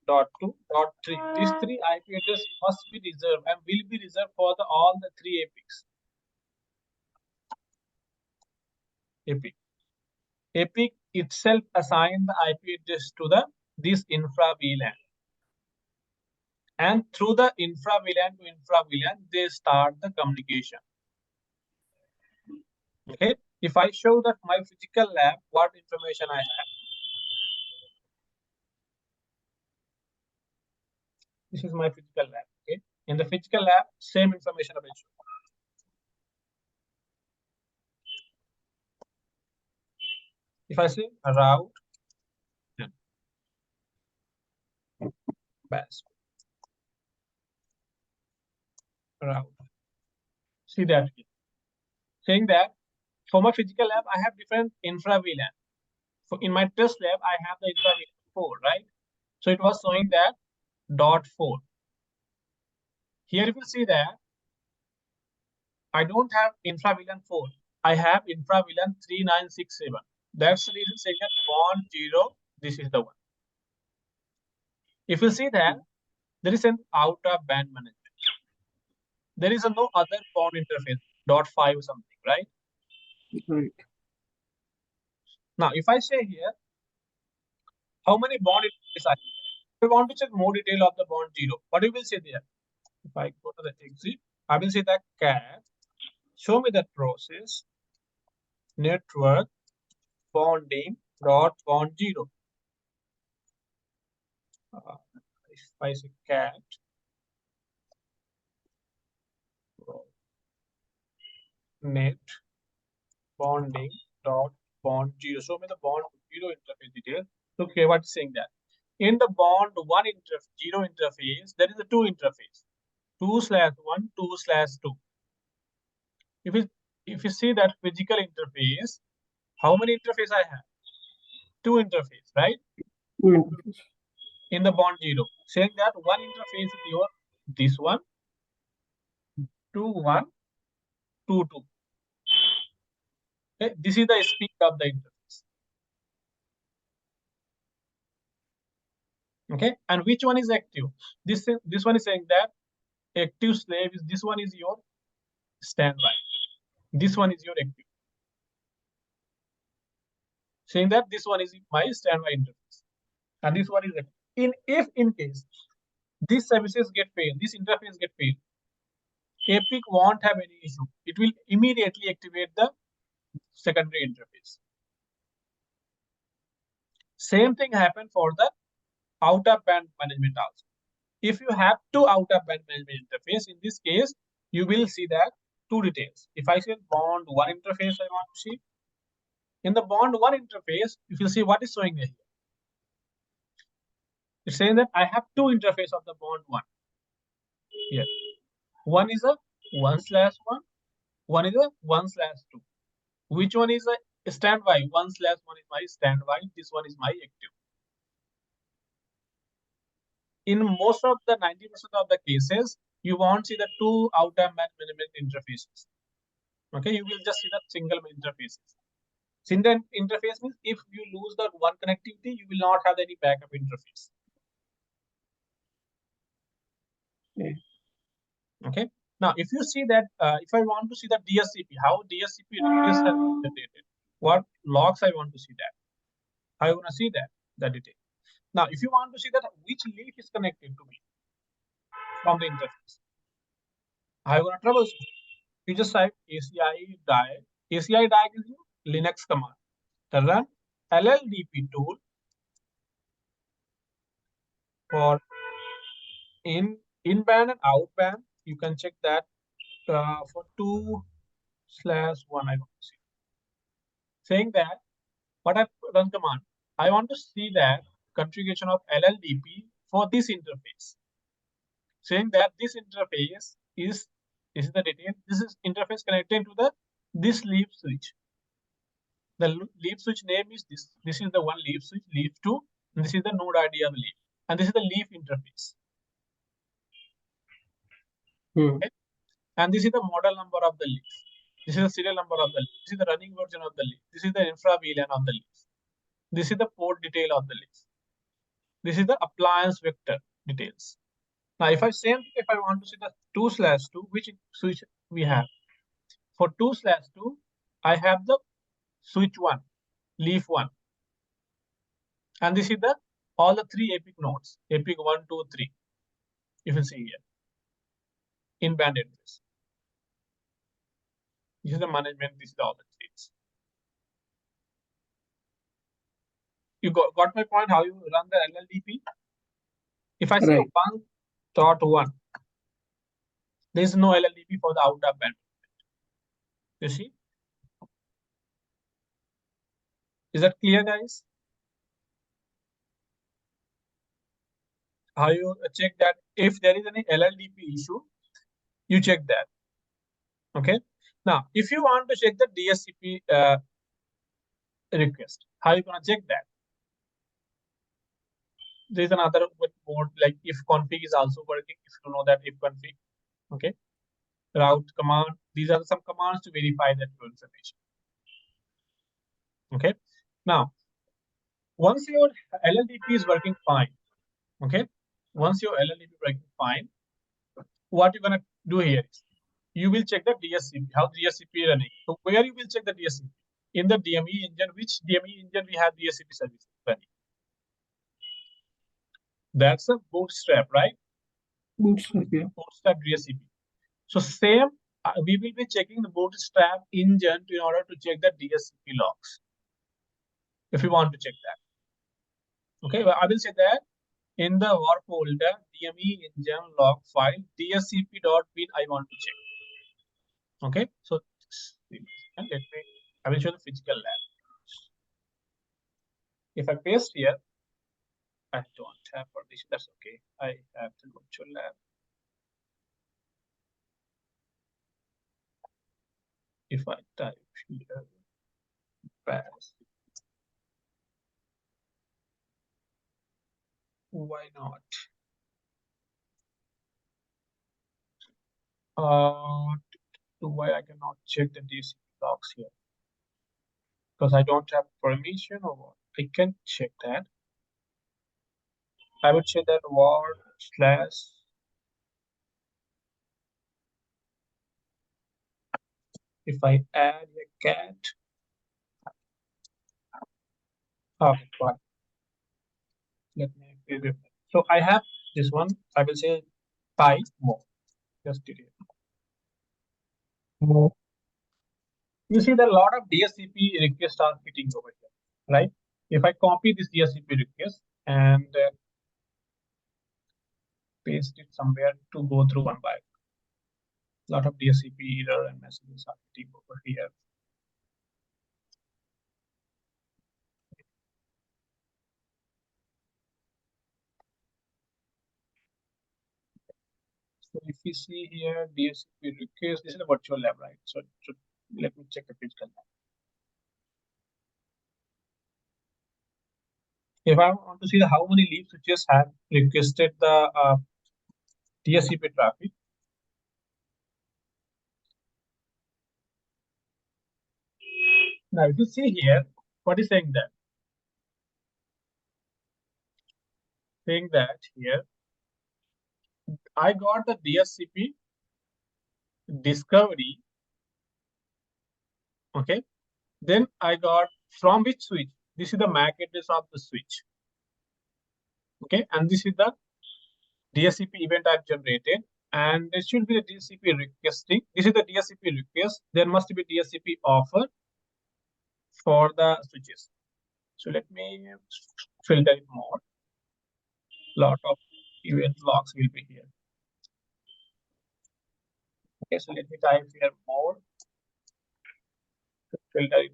.2, .3. These 3 IP address must be reserved and will be reserved for all the 3 APICs. APIC itself assign the IP address to this infra VLAN. And through the infra VLAN to infra VLAN, they start the communication. Okay. If I show that my physical lab, what information I have. This is my physical lab. Okay. In the physical lab, same information I will show. If I say route, best route. See that here. Saying that for my physical lab, I have different infra VLAN. So in my test lab, I have the infra VLAN 4, right? So it was showing that .4. Here you will see that I don't have infra VLAN 4. I have infra VLAN 3967. That's the reason saying that bond 0, this is the one. If you see that there is an out of band management. There is no other bond interface, .5 or something, right? Right. Now, if I say here, how many bond interfaces I have? If I want to check more detail of the bond 0, what you will see there? If I go to the exit, I will see that cat, show me that process, network, bonding, .bond 0. If I say cat, net, bonding, .bond 0. Show me the bond 0 interface detail. Okay, what's saying that? In the bond 1 0 interface, there is a 2 interface. 2/1, 2/2. If you see that physical interface, how many interface I have? 2 interface, right? 2 interface. In the bond 0, saying that one interface is your this one, 2 1, 2 2. Okay, this is the speed of the interface. Okay, and which one is active? This one is saying that active slave is this one is your standby. This one is your active. Saying that this one is my standby interface, and this one is active. If in case these services get failed, this interface get failed, APIC won't have any issue. It will immediately activate the secondary interface. Same thing happened for the out-of-band management also. If you have two out-of-band management interface, in this case, you will see that two details. If I say bond one interface, I want to see. In the bond one interface, if you see what is showing here, it's saying that I have two interface of the bond one. Here, one is a 1/1, one is a 1/2. Which one is a standby? 1/1 is my standby. This one is my active. In most of the 90% of the cases, you won't see the two out-of-band management interfaces. Okay, you will just see the single interfaces. Single interface means if you lose that one connectivity, you will not have any backup interface. Okay. Now, if you see that, if I want to see the DHCP, how DHCP requests are generated, what logs I want to see that, I want to see that the detail. Now, if you want to see that which leaf is connected to me from the interface, I want to troubleshoot. You just type ACI DAY. ACI DAY gives you Linux command. To run LLDP tool for in-band and out-band. You can check that for 2/1. I want to see. Saying that what I run command, I want to see that configuration of LLDP for this interface. Saying that this interface is the detail. This is interface connected to this leaf switch. The leaf switch name is this. This is the one leaf switch, leaf 2, and this is the node ID of the leaf. And this is the leaf interface. Okay? And this is the model number of the leaf. This is the serial number of the leaf. This is the running version of the leaf. This is the infra VLAN of the leaf. This is the port detail of the leaf. This is the appliance vector details. Now, if I want to see the 2/2, which switch we have? For 2/2, I have the switch 1, leaf 1. And this is all the three APIC nodes, APIC 1, 2, 3. You can see here in band address. This is the management, this is all the things. You got my point how you run the LLDP? If I say 1.1, there is no LLDP for the out of band. You see? Is that clear, guys? How you check that if there is any LLDP issue, you check that. Okay. Now, if you want to check the DHCP request, how you gonna check that? There is another mode like if config is also working. If you know that if config, okay, route command. These are some commands to verify that your information. Okay. Now, once your LLDP is working fine, okay, once your LLDP is working fine, what you're gonna do here is you will check the DHCP, how DHCP is running. So where you will check the DHCP? In the DME engine, which DME engine we have DHCP service running? That's a Bootstrap, right? Bootstrap, yeah. Bootstrap DHCP. So same, we will be checking the Bootstrap engine in order to check the DHCP logs. If you want to check that. Okay, well, I will say that in the war folder, DME engine log file, DHCP.bin, I want to check. Okay, so I will show the physical lab. If I paste here, I don't have permission. That's okay. I have the virtual lab. If I type here, pass. Why not? Why I cannot check the DHCP logs here? Because I don't have permission or what? I can check that. I would say that war slash if I add a cat. Okay, fine. Let me preview. So I have this one. I will say type more. Just delete. You see that a lot of DHCP requests are fitting over here, right? If I copy this DHCP request and paste it somewhere to go through one by one, a lot of DHCP error and messages are fitting over here. So if you see here, DHCP request, this is a virtual lab, right? So let me check the physical lab. If I want to see how many leaf switches have requested the DHCP traffic, now if you see here, what is saying that? Saying that here, I got the DHCP discovery, okay? Then I got from which switch? This is the MAC address of the switch, okay? And this is the DHCP event I've generated, and there should be the DHCP requesting. This is the DHCP request. There must be DHCP offer for the switches. So let me filter it more. Lot of event logs will be here. Okay, so let me type here more to filter it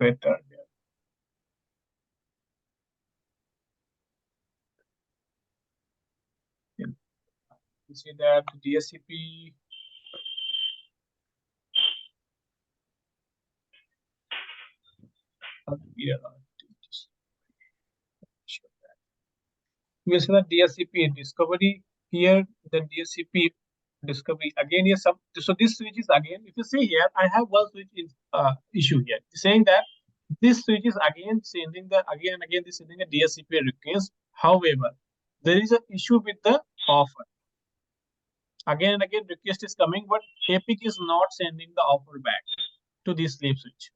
better here. You see that DHCP you will see the DHCP discovery here, then DHCP discovery again here. So this switch is again, if you see here, I have one switch in issue here saying that this switch is again sending the again and again this sending a DHCP request. However, there is an issue with the offer. Again and again request is coming, but APIC is not sending the offer back to this sleep switch.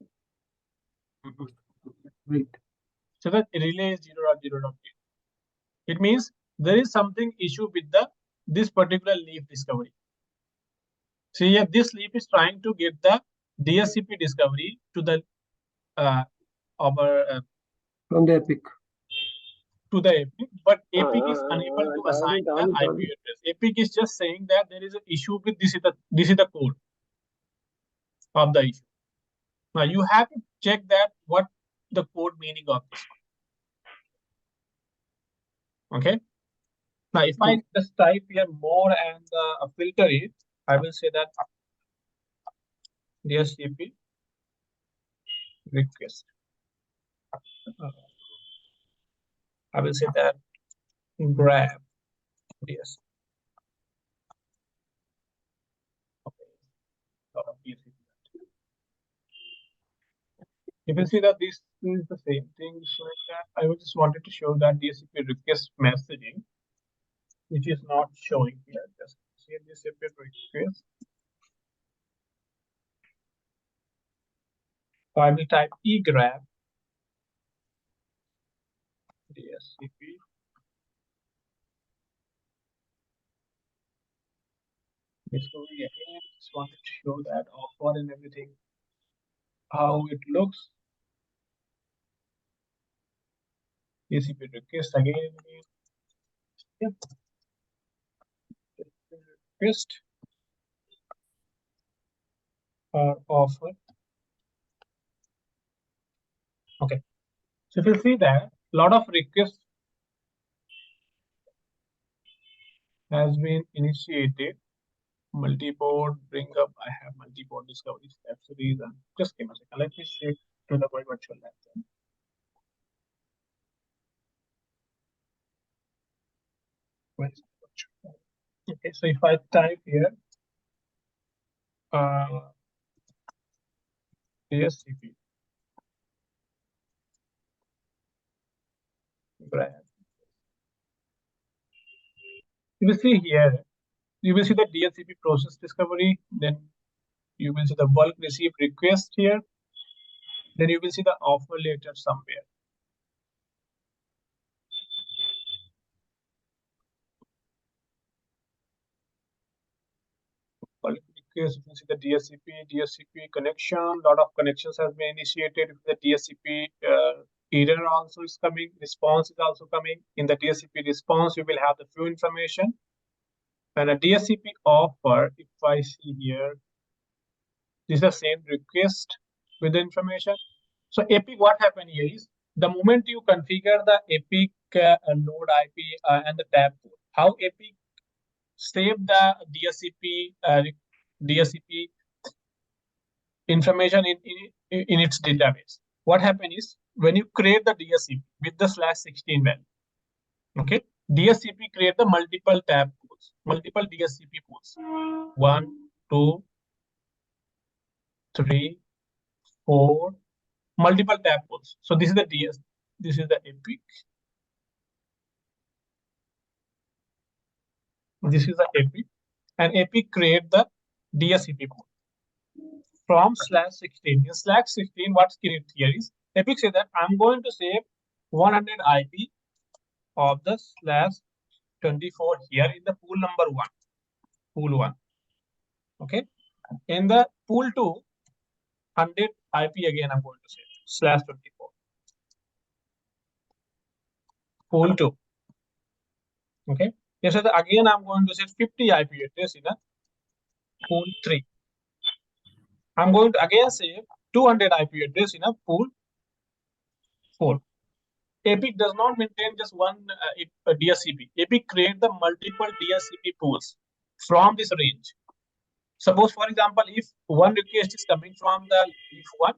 Right. So that relay is 0.0.0. It means there is something issue with this particular leaf discovery. See here, this leaf is trying to get the DHCP discovery to the From the APIC. To the APIC, but APIC is unable to assign the IP address. APIC is just saying that there is an issue with this is the code of the issue. Now you have to check that what the code meaning of this one. Okay. Now if I just type here more and filter it, I will say that DHCP request. I will say that grab yes. Okay. You can see that this is the same thing. So I just wanted to show that DHCP request messaging, which is not showing here. Just see DHCP request. So I will type egrab DHCP. Discovery again. Just wanted to show that offer and everything, how it looks. DHCP request again. Yep. Request or offer. Okay. So if you see that a lot of requests has been initiated. Multi-board bring up. I have multi-board discovery. That's the reason. Just give me a second. Let me shift to the virtual lab then. Where is the virtual lab? Okay, so if I type here DHCP brand, you will see here, you will see the DHCP process discovery, then you will see the bulk received request here, then you will see the offer later somewhere. Bulk case, you can see the DHCP connection. A lot of connections has been initiated. The DHCP error also is coming. Response is also coming. In the DHCP response, you will have the few information. And a DHCP offer, if I see here, this is the same request with the information. So APIC, what happened here is the moment you configure the APIC node IP and the tab pool, how APIC save the DHCP information in its database. What happened is when you create the DHCP with the /16 value, okay, DHCP create the multiple tab pools, multiple DHCP pools, 1, 2, 3, 4, multiple tab pools. So this is the DS. This is the APIC. This is the APIC, and APIC create the DHCP pool from /16. In /16, what's created here is APIC say that I'm going to save 100 IP of the /24 here in the pool number 1, pool 1. Okay, in the pool 2, 100 IP again I'm going to save /24. Pool 2. Okay, yes, so again I'm going to save 50 IP address in a pool 3. I'm going to again save 200 IP address in a pool 4. APIC does not maintain just one DHCP. APIC create the multiple DHCP pools from this range. Suppose, for example, if one request is coming from the leaf 1,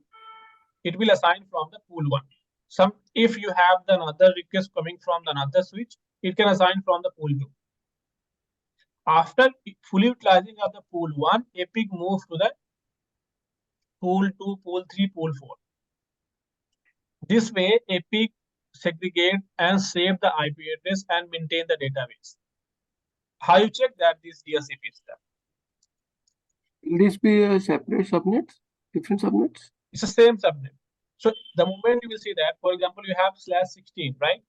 it will assign from the pool 1. If you have another request coming from another switch, it can assign from the pool 2. After fully utilizing of the pool 1, APIC moves to the pool 2, pool 3, pool 4. This way, APIC segregate and save the IP address and maintain the database. How you check that this DHCP is done? Will this be separate subnets, different subnets? It's the same subnet. So the moment you will see that, for example, you have /16, right?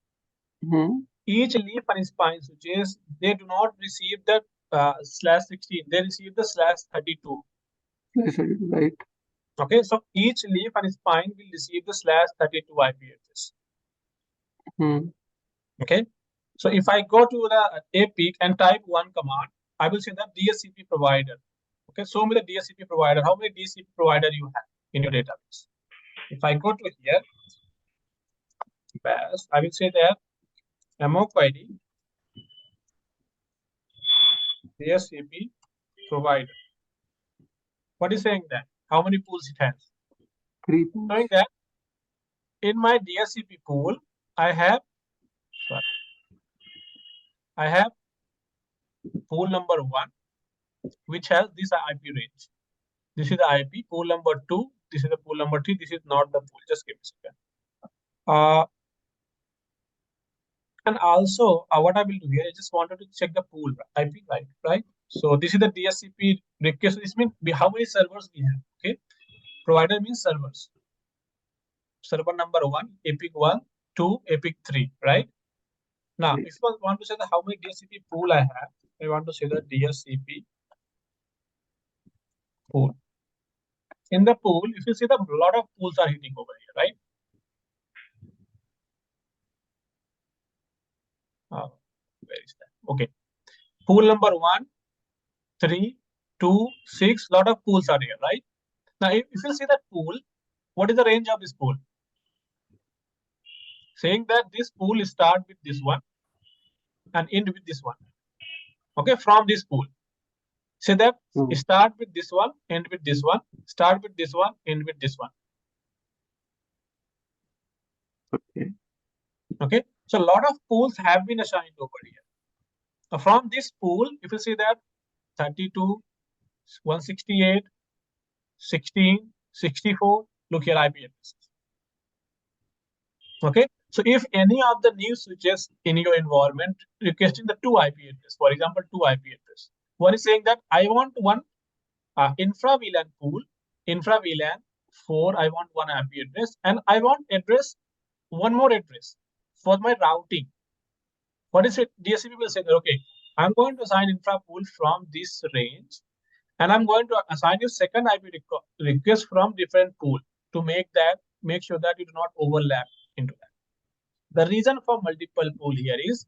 Mm-hmm. Each leaf and spine switches, they do not receive the /16, they receive the /32. Right. Okay, so each leaf and spine will receive the /32 IP address. Mm-hmm. Okay, so if I go to the APIC and type one command, I will see the DHCP provider. Okay, show me the DHCP provider. How many DHCP provider you have in your database? If I go to here, I will say that MOQ ID DHCP provider. What is saying that? How many pools it has? 3 pools. Showing that in my DHCP pool, I have pool number 1, which has this IP range. This is the IP. Pool number 2. This is the pool number 3. This is not the pool. Just give me a second. And also, what I will do here, I just wanted to check the pool IP, right? So this is the DHCP request. This means how many servers we have. Okay, provider means servers. Server number 1, APIC 1, 2, APIC 3, right? Now, if you want to say that how many DHCP pool I have, I want to say the DHCP pool. In the pool, if you see the lot of pools are hitting over here, right? Where is that? Okay. Pool number 1, 3, 2, 6, lot of pools are here, right? Now, if you see that pool, what is the range of this pool? Saying that this pool start with this one and end with this one. Okay, from this pool. Say that start with this one, end with this one, start with this one, end with this one. Okay. Okay, so a lot of pools have been assigned over here. Now from this pool, if you see that 32, 168, 16, 64, look here IP addresses. Okay, so if any of the new switches in your environment requesting the 2 IP address, for example, 2 IP address, one is saying that I want one infra VLAN pool, infra VLAN 4, I want 1 IP address, and I want address, one more address for my routing. What is it? DHCP will say that, okay, I'm going to assign infra pool from this range, And I'm going to assign you second IP request from different pool to make sure that you do not overlap into that. The reason for multiple pool here is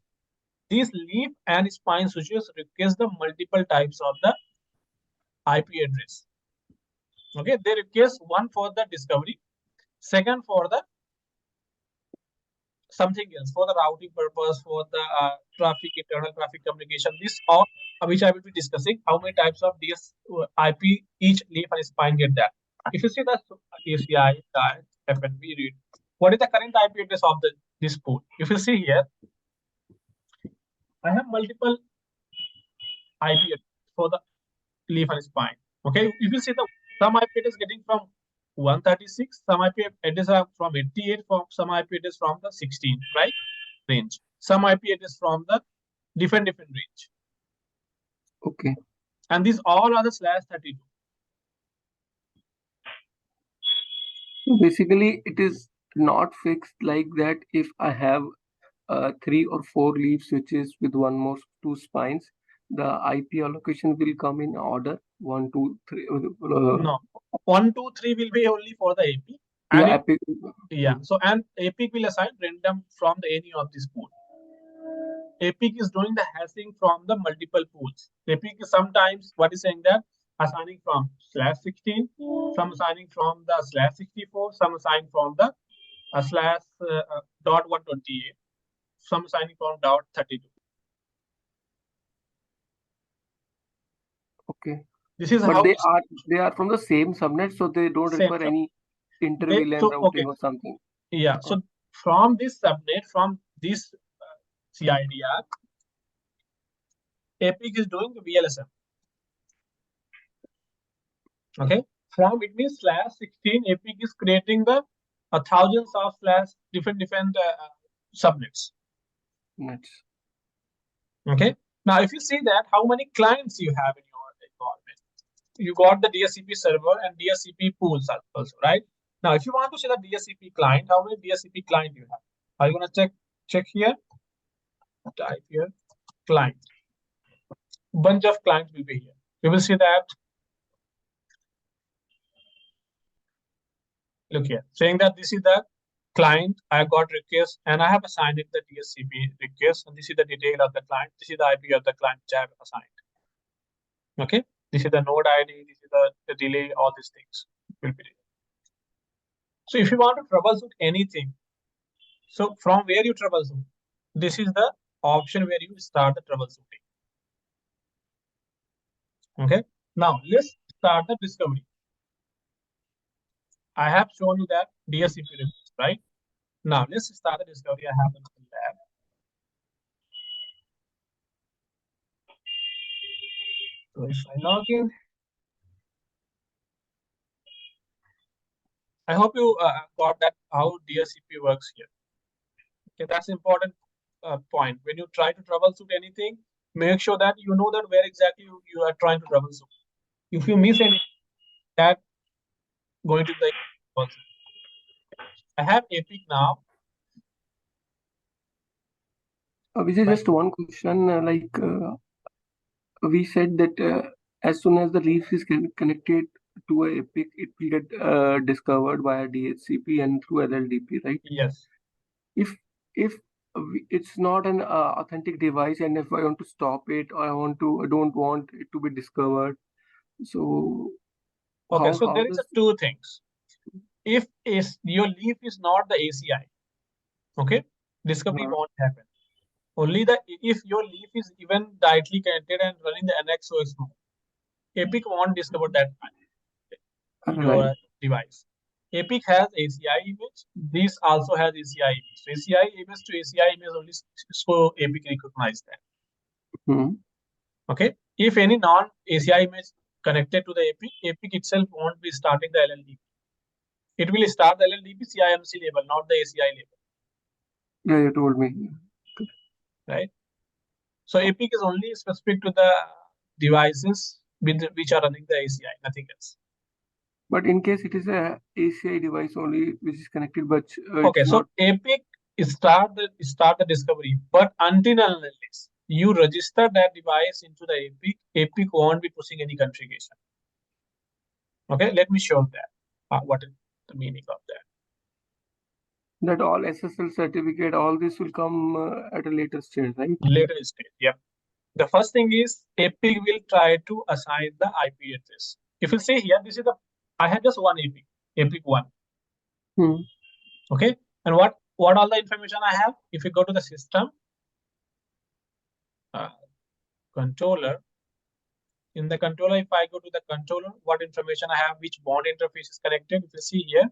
these leaf and spine switches request the multiple types of the IP address. Okay, they request one for the discovery, second for the something else, for the routing purpose, for the internal traffic communication. This all which I will be discussing. How many types of DS IP each leaf and spine get that? If you see the ACI, FNB read, what is the current IP address of this pool? If you see here, I have multiple IP address for the leaf and spine. Okay, if you see the some IP address getting from 136, some IP address are from 88, from some IP address from the 16, right? Range. Some IP address from the different range. Okay. And these all are the /32. So basically, it is not fixed like that. If I have 3 or 4 leaf switches with one more 2 spines, the IP allocation will come in order 1, 2, 3. No, 1, 2, 3 will be only for the AP. And And APIC. so and APIC will assign random from any of this pool. APIC is doing the hashing from the multiple pools. APIC is sometimes what is saying that assigning from /16, some assigning from the /64, some assigning from the /.128, some assigning from .32. Okay. This is but how they are from the same subnet, so they don't require any inter-VLAN routing or something. Yeah. So from this subnet, from this CIDR, APIC is doing the VLSM. Okay. From it means /16, APIC is creating the thousands of different subnets. Nets. Okay. Now, if you see that, how many clients you have in your environment? You got the DHCP server and DHCP pools also, right? Now, if you want to see the DHCP client, how many DHCP client you have? Are you going to check here? Type here, client. Bunch of clients will be here. You will see that. Look here, saying that this is the client. I got request and I have assigned it the DHCP request, and this is the detail of the client. This is the IP of the client which I have assigned. Okay, this is the node ID. This is the delay. All these things will be there. So if you want to troubleshoot anything, so from where you troubleshoot, this is the option where you start the troubleshooting. Okay, now let's start the discovery. I have shown you that DHCP request, right? Now let's start the discovery. I have in the lab. So if I log in, I hope you got that how DHCP works here. Okay, that's important point. When you try to troubleshoot anything, make sure that you know that where exactly you are trying to troubleshoot. If you miss anything, that going to the I have APIC now. Vijay, just one question. We said that as soon as the leaf is connected to a APIC, it will get discovered via DHCP and through LLDP, right? Yes. If it's not an authentic device, and if I want to stop it, or I don't want it to be discovered, so okay. So there is two things. If your leaf is not the ACI, okay, discovery won't happen. Only if your leaf is even directly connected and running the NXOS mode, APIC won't discover that your device. APIC has ACI image. This also has ACI image. So ACI image to ACI image only so APIC recognize that. Okay. If any non-ACI image connected to the APIC, APIC itself won't be starting the LLDP. It will start the LLDP CIMC label, not the ACI label. Yeah, you told me. Right. So APIC is only specific to the devices which are running the ACI, nothing else. But in case it is a ACI device only which is connected, but okay, so APIC start the discovery, but until and unless you register that device into the APIC. APIC won't be pushing any configuration. Okay, let me show that. What is the meaning of that? That all SSL certificate, all this will come at a later stage, right? Later stage, yep. The first thing is APIC will try to assign the IP address. If you see here, this is the, I have just one APIC, APIC 1. Okay, and what all the information I have? If you go to the system, controller, in the controller, if I go to the controller, what information I have, which bond interface is connected. If you see here,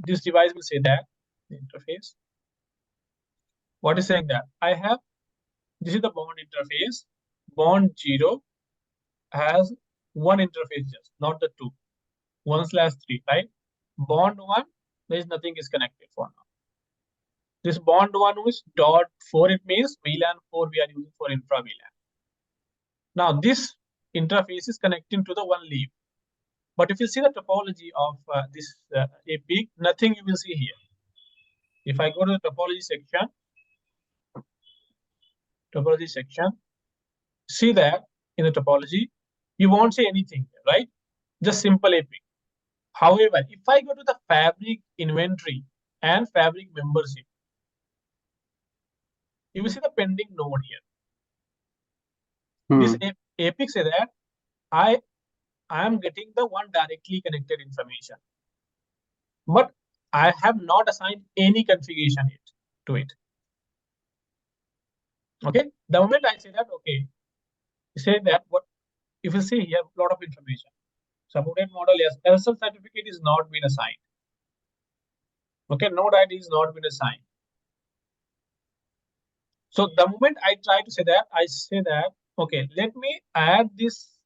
this device will say that the interface. What is saying that I have, this is the bond interface. Bond 0 has one interface, just not the two. 1/3, right? Bond 1, there is nothing is connected for now. This bond 1 is .4, it means VLAN 4 we are using for infra VLAN. Now this interface is connecting to the one leaf. But if you see the topology of this APIC, nothing you will see here. If I go to the topology section, see that in the topology, you won't see anything, right? Just simple APIC. However, if I go to the fabric inventory and fabric membership, you will see the pending node here. This APIC says that I am getting the one directly connected information, but I have not assigned any configuration to it. Okay, the moment I say that, okay, say that what if you see here a lot of information. Supported model, yes, SSL certificate is not been assigned. Okay, node ID is not been assigned. So the moment I try to say that, I say that, okay, let me add this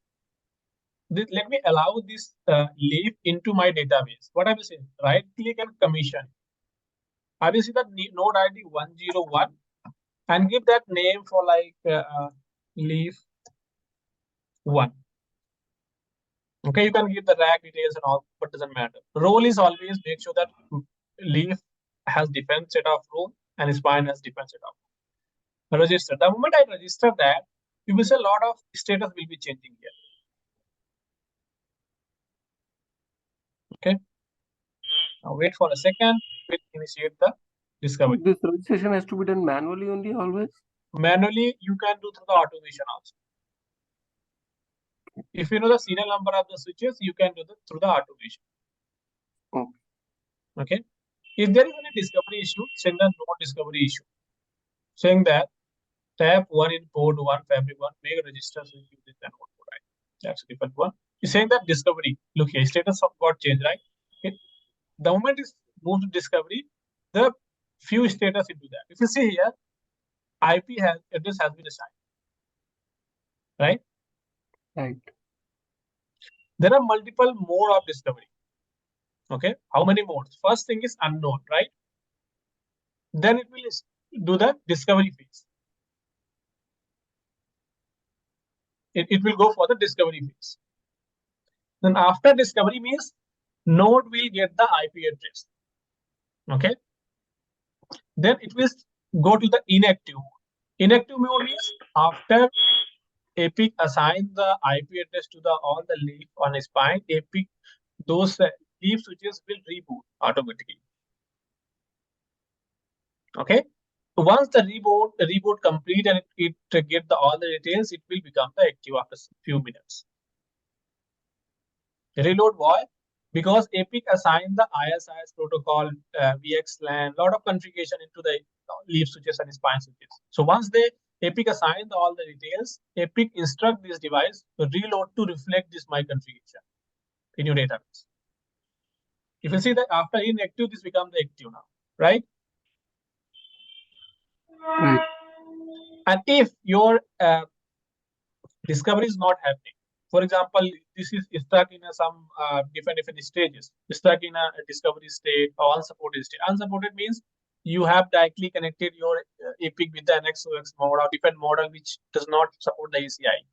let me allow this leaf into my database. What I will say, right click and commission. I will see that node ID 101 and give that name for like leaf 1. Okay, you can give the rack details and all, but doesn't matter. Role is always make sure that leaf has different set of role and spine has different set of register. The moment I register that, you will see a lot of status will be changing here. Okay. Now wait for a second. We'll initiate the discovery. This registration has to be done manually only always? Manually, you can do through the automation also. If you know the serial number of the switches, you can do that through the automation. Okay. If there is any discovery issue, send a node discovery issue, saying that tap 1 in port 1, fabric 1, make a register so you this and node, right? That's a different one. It's saying that discovery. Look here, status of got changed, right? Okay. The moment is moved to discovery, the few status into that. If you see here, IP address has been assigned. Right? Right. There are multiple mode of discovery. Okay. How many modes? First thing is unknown, right? Then it will do the discovery phase. It will go for the discovery phase. Then after discovery means node will get the IP address. Okay. Then it will go to the inactive. Inactive mode means after APIC assign the IP address to the all the leaf on a spine, APIC those leaf switches will reboot automatically. Okay. Once the reboot complete and it get all the details, it will become the active after a few minutes. Reload why? Because APIC assigned the IS-IS protocol, VXLAN, lot of configuration into the leaf switches and spine switches. So once APIC assign all the details, APIC instruct this device to reload to reflect this my configuration in your database. If you see that after inactive, this becomes the active now, right? Right. And if your discovery is not happening, for example, this is stuck in some different stages, stuck in a discovery state or unsupported state. Unsupported means you have directly connected your APIC with the NXOX mode or different model which does not support the ACI.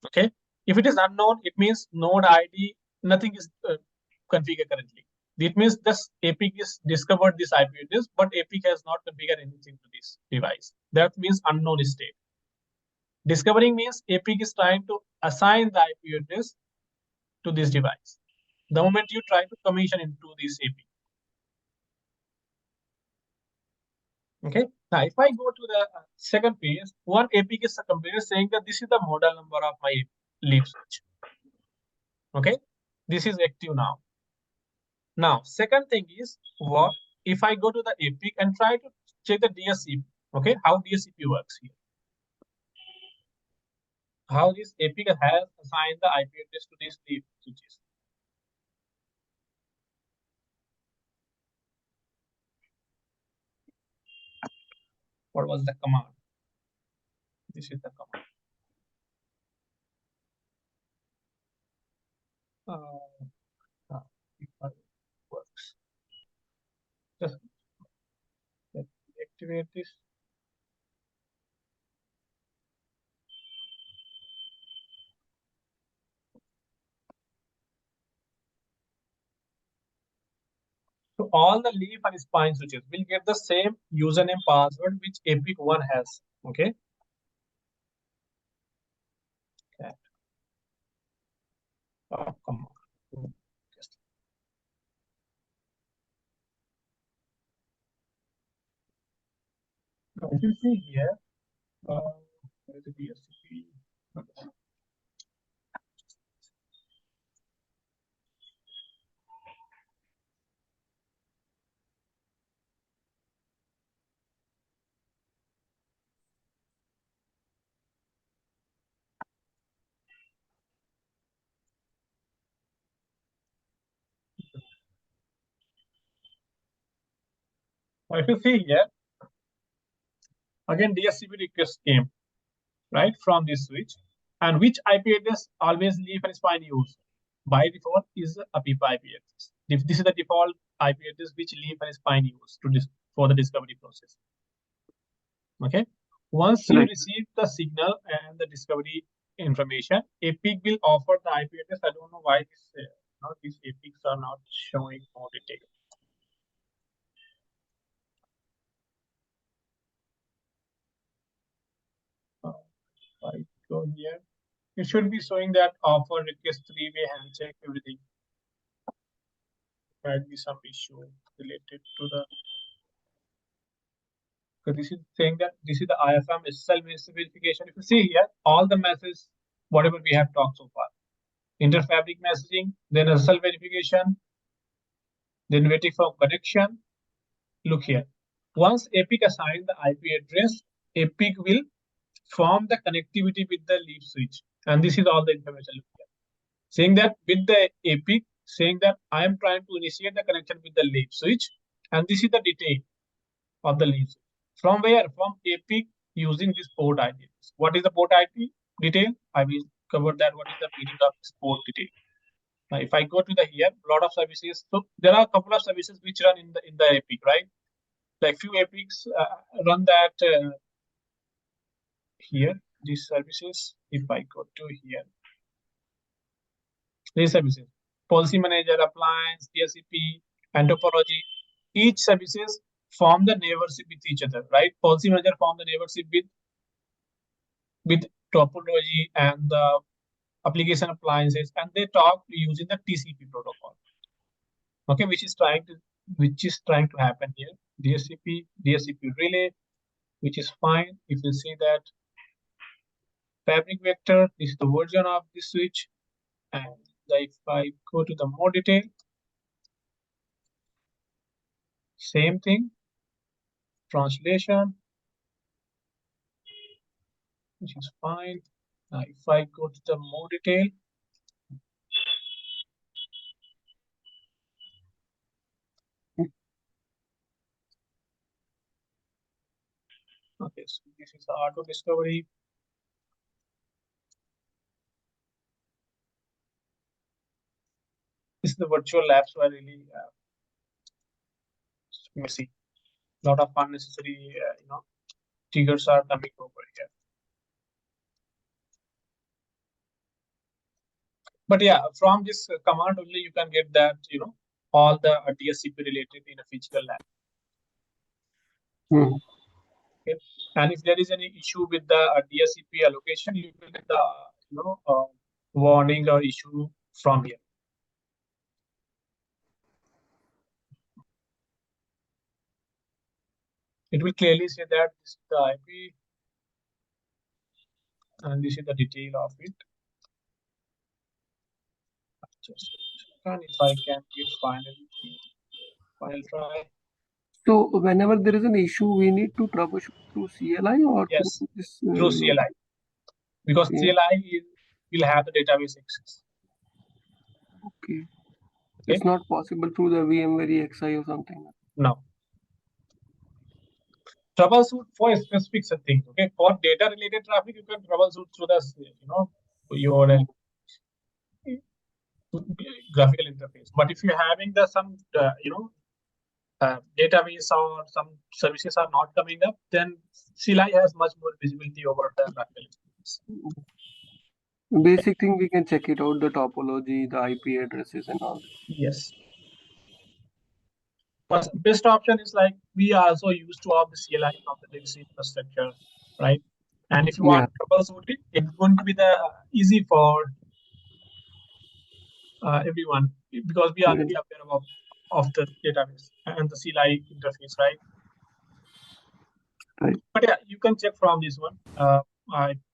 Okay. If it is unknown, it means node ID, nothing is configured currently. It means this APIC is discovered this IP address, but APIC has not configured anything to this device. That means unknown state. Discovering means APIC is trying to assign the IP address to this device. The moment you try to commission into this APIC. Okay. Now, if I go to the second page, one APIC is a computer saying that this is the model number of my leaf switch. Okay. This is active now. Now, second thing is what if I go to the APIC and try to check the DHCP, okay, how DHCP works here. How this APIC has assigned the IP address to these leaf switches. What was the command? This is the command. If it works. Just activate this. So all the leaf and spine switches will get the same username password which APIC 1 has. Okay. Oh, come on. Now, if you see here, where is the DHCP? Now, if you see here, again DHCP request came right from this switch, and which IP address always leaf and spine use by default is a PIPA IP address. This is the default IP address which leaf and spine use to for the discovery process. Okay. Once you receive the signal and the discovery information, APIC will offer the IP address. I don't know why these APICs are not showing more detail. I go here. It should be showing that offer request three-way handshake everything. Might be some issue related to the. Because this is saying that this is the IFM SSL verification. If you see here, all the messages, whatever we have talked so far, interfabric messaging, then SSL verification, then waiting for connection. Look here. Once APIC assigns the IP address, APIC will form the connectivity with the leaf switch. And this is all the information. Look here. Saying that with the APIC, saying that I am trying to initiate the connection with the leaf switch. And this is the detail of the leaf switch. From where? From APIC using this port ID. What is the port ID detail? I will cover that. What is the meaning of this port detail? Now, if I go to the here, a lot of services. So there are a couple of services which run in the APIC, right? Like few APICs run that here. These services. If I go to here, these services: policy manager, appliance, DHCP, and topology. Each services form the neighborship with each other, right? Policy manager form the neighborship with topology and the application appliances, and they talk using the TCP protocol. Okay, which is trying to happen here. DHCP relay, which is fine. If you see that fabric vector, this is the version of the switch, and if I go to the more detail, same thing. Translation, which is fine. Now, if I go to the more detail, okay, so this is the auto discovery. This is the virtual labs were really messy. A lot of unnecessary, triggers are coming over here. But yeah, from this command only you can get that, all the DHCP related in a physical lab. Okay. And if there is any issue with the DHCP allocation, you will get the warning or issue from here. It will clearly say that this is the IP and this is the detail of it. Just and if I can give final try. So whenever there is an issue, we need to troubleshoot through CLI or yes, through this, through CLI, because CLI will have the database access. Okay. It's not possible through the VMware EXI or something. No. Troubleshoot for specific things. Okay, for data related traffic, you can troubleshoot through the your graphical interface. But if you're having the some database or some services are not coming up, then CLI has much more visibility over the graphical interface. Basic thing we can check it out, the topology, the IP addresses and all. Yes. But best option is like we are also used to all the CLI of the legacy infrastructure, right? And if you want to troubleshoot it, it's going to be the easy for everyone because we are already aware of the database and the CLI interface, right? Right. But yeah, you can check from this one.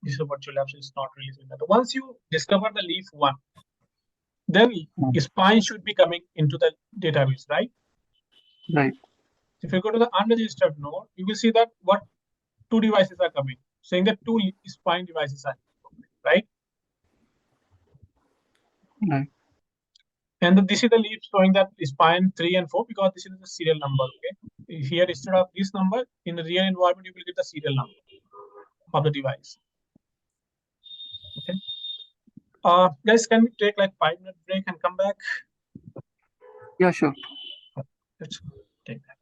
This is a virtual lab, so it's not releasing that. Once you discover the leaf one, then spine should be coming into the database, right? Right. If you go to the unregistered node, you will see that what two devices are coming, saying that two spine devices are coming, right? Right. And this is the leaf showing that spine 3 and 4 because this is the serial number. Okay, here instead of this number in the real environment, you will get the serial number of the device. Okay. Guys, can we take like 5-minute break and come back? Yeah, sure. Let's take that.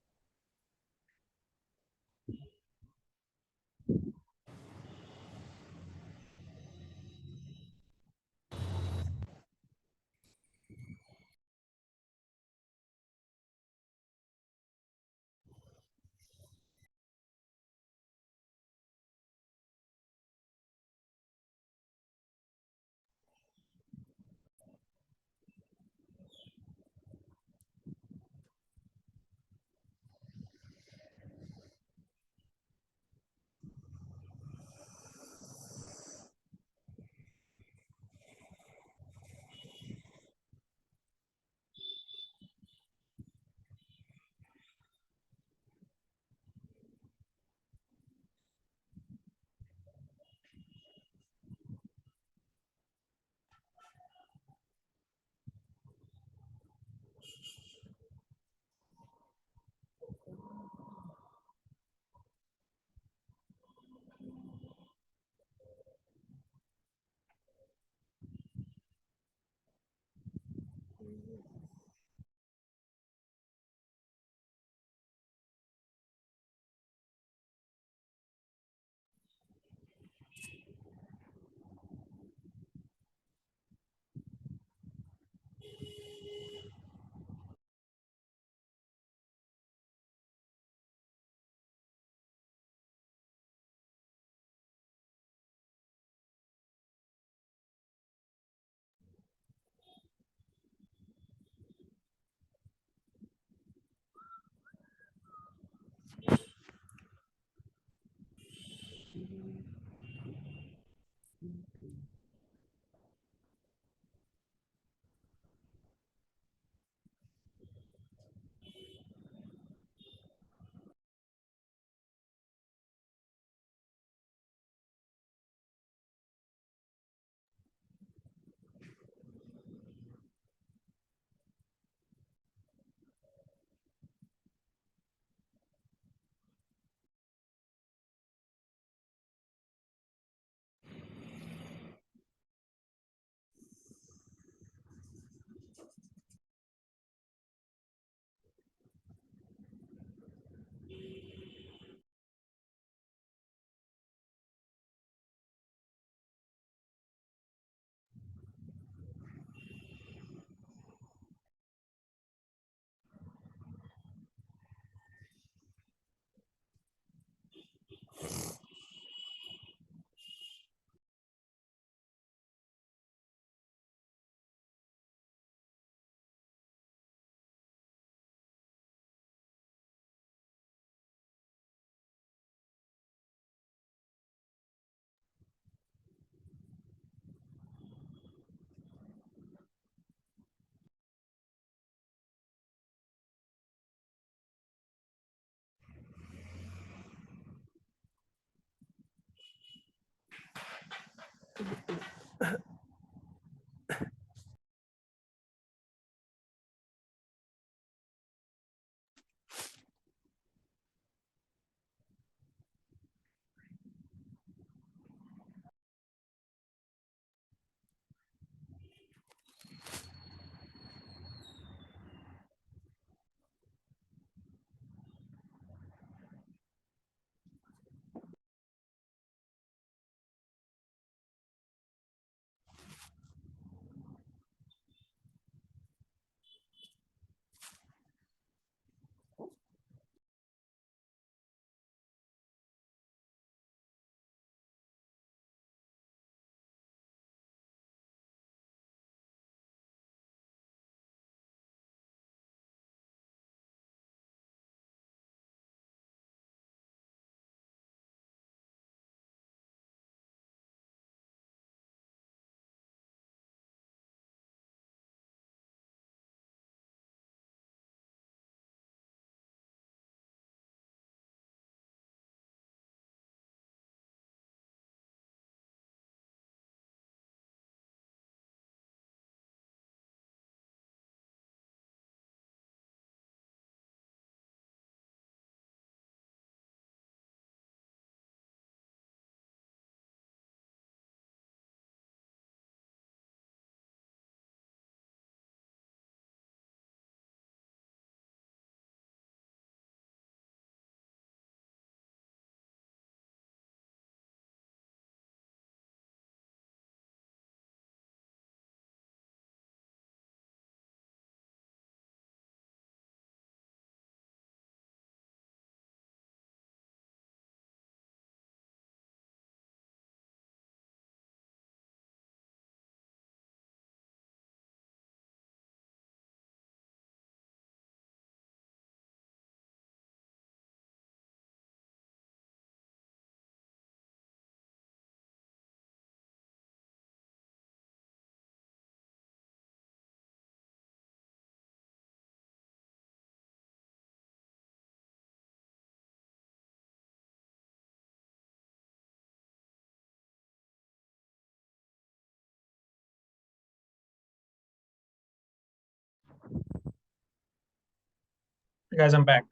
Guys, I'm back.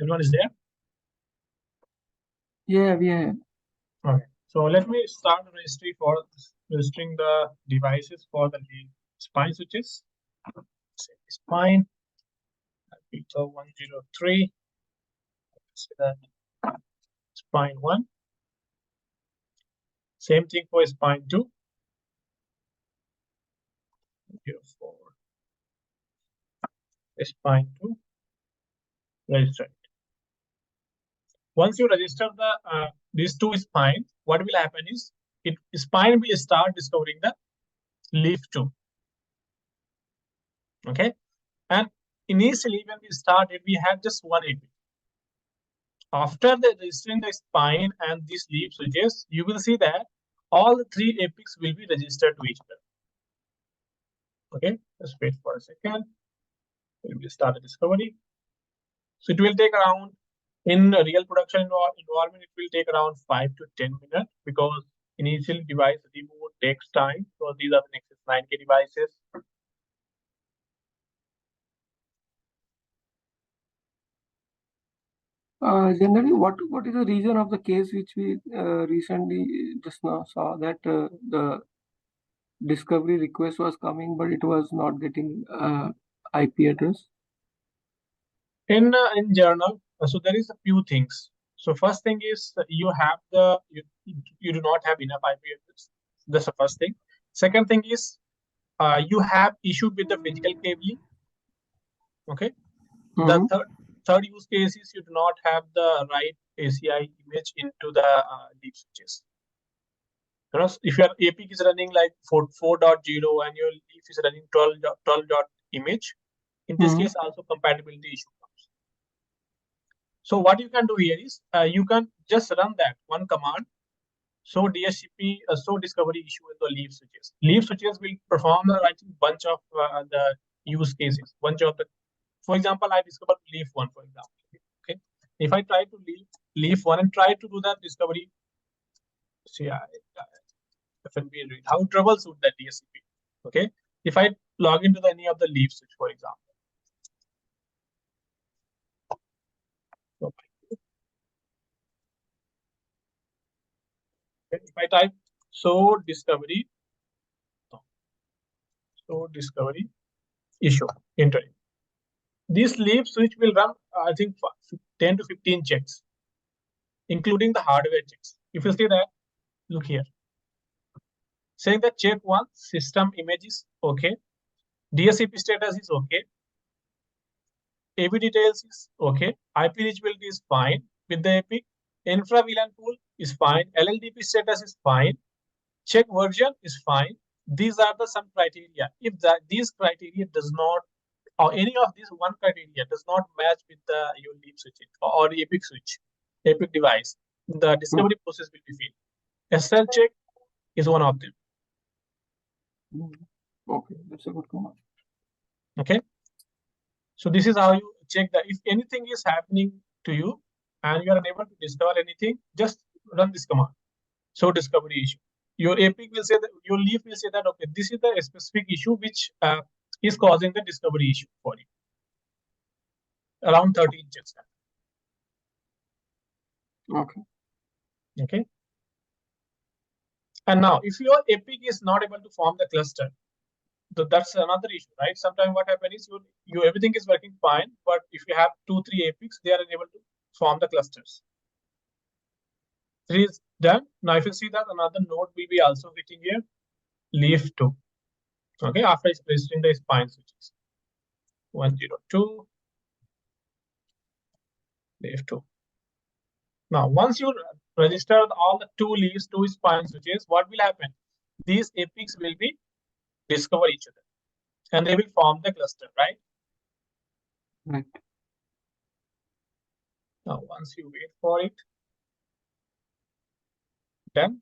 Everyone is there? Yeah, yeah. Okay. So let me start the registry for registering the devices for the spine switches. Spine, pizza 103. Say that spine 1. Same thing for spine 2. 04. Spine 2. Register it. Once you register the these two spines, what will happen is spine will start discovering the leaf 2. Okay. And initially when we started, we had just one API. After registering the spine and these leaf switches, you will see that all the three APICs will be registered to each other. Okay, just wait for a second. We will start the discovery. So it will take around, in a real production environment, it will take around 5 to 10 minutes because initial device reboot takes time. So these are the Nexus 9K devices. Generally, what is the reason of the case which we recently just now saw that the discovery request was coming, but it was not getting IP address? In journal, so there is a few things. So first thing is you have you do not have enough IP address. That's the first thing. Second thing is you have issue with the physical cabling. Okay. The third use case is you do not have the right ACI image into the deep switches. Because if your APIC is running like 4.0 and your leaf is running 12 image, in this case also compatibility issue comes. So what you can do here is you can just run that one command. So DHCP, so discovery issue in the leaf switches. Leaf switches will perform the bunch of the use cases. Bunch of the, for example, I discovered leaf 1, for example. Okay, if I try to leaf 1 and try to do that discovery, see, FNB read how to troubleshoot that DHCP. Okay, if I log into any of the leaf switch, for example. If I type so discovery issue, enter it. This leaf switch will run, I think, 10 to 15 checks, including the hardware checks. If you see that, look here. Saying that check 1, system image is okay, DHCP status is okay, AV details is okay, IP reachability is fine with the APIC, infra VLAN pool is fine, LLDP status is fine, check version is fine. These are the some criteria. If these criteria does not, or any of these one criteria does not match with the your leaf switch or the APIC switch, APIC device, the discovery process will be failed. SSL check is one of them. Okay, that's a good command. Okay, so this is how you check that if anything is happening to you and you are unable to discover anything, just run this command. So discovery issue. Your APIC will say that, your leaf will say that, okay, this is the specific issue which is causing the discovery issue for you. Around 13 checks. Okay. Okay. And now, if your APIC is not able to form the cluster, that's another issue, right? Sometimes what happens is you everything is working fine, but if you have 2-3 APICs, they are unable to form the clusters. 3 is done. Now, if you see that another node will be also hitting here, leaf 2. Okay, after registering the spine switches. 102, leaf 2. Now, once you register all the 2 leaves, 2 spine switches, what will happen? These APICs will be discover each other and they will form the cluster, right? Right. Now, once you wait for it, then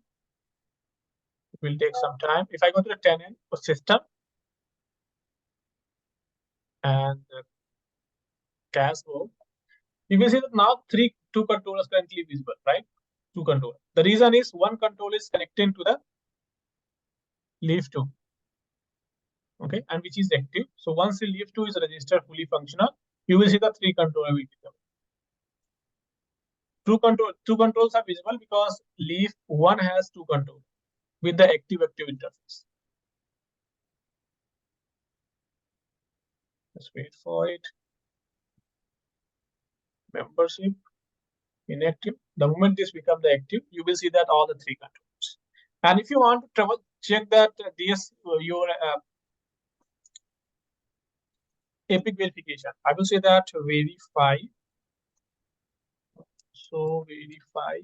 it will take some time. If I go to the 10N for system and CASCO, you will see that now 2 controllers currently visible, right? 2 controllers. The reason is one controller is connecting to the leaf 2. okay, and which is active. So once the leaf 2 is registered fully functional, you will see the 3 controller will be covered. Two controls are visible because leaf 1 has 2 controls with the active interface. Let's wait for it. Membership, inactive. The moment this becomes the active, you will see that all the 3 controls. And if you want to check that your APIC verification, I will say that verify. So verify.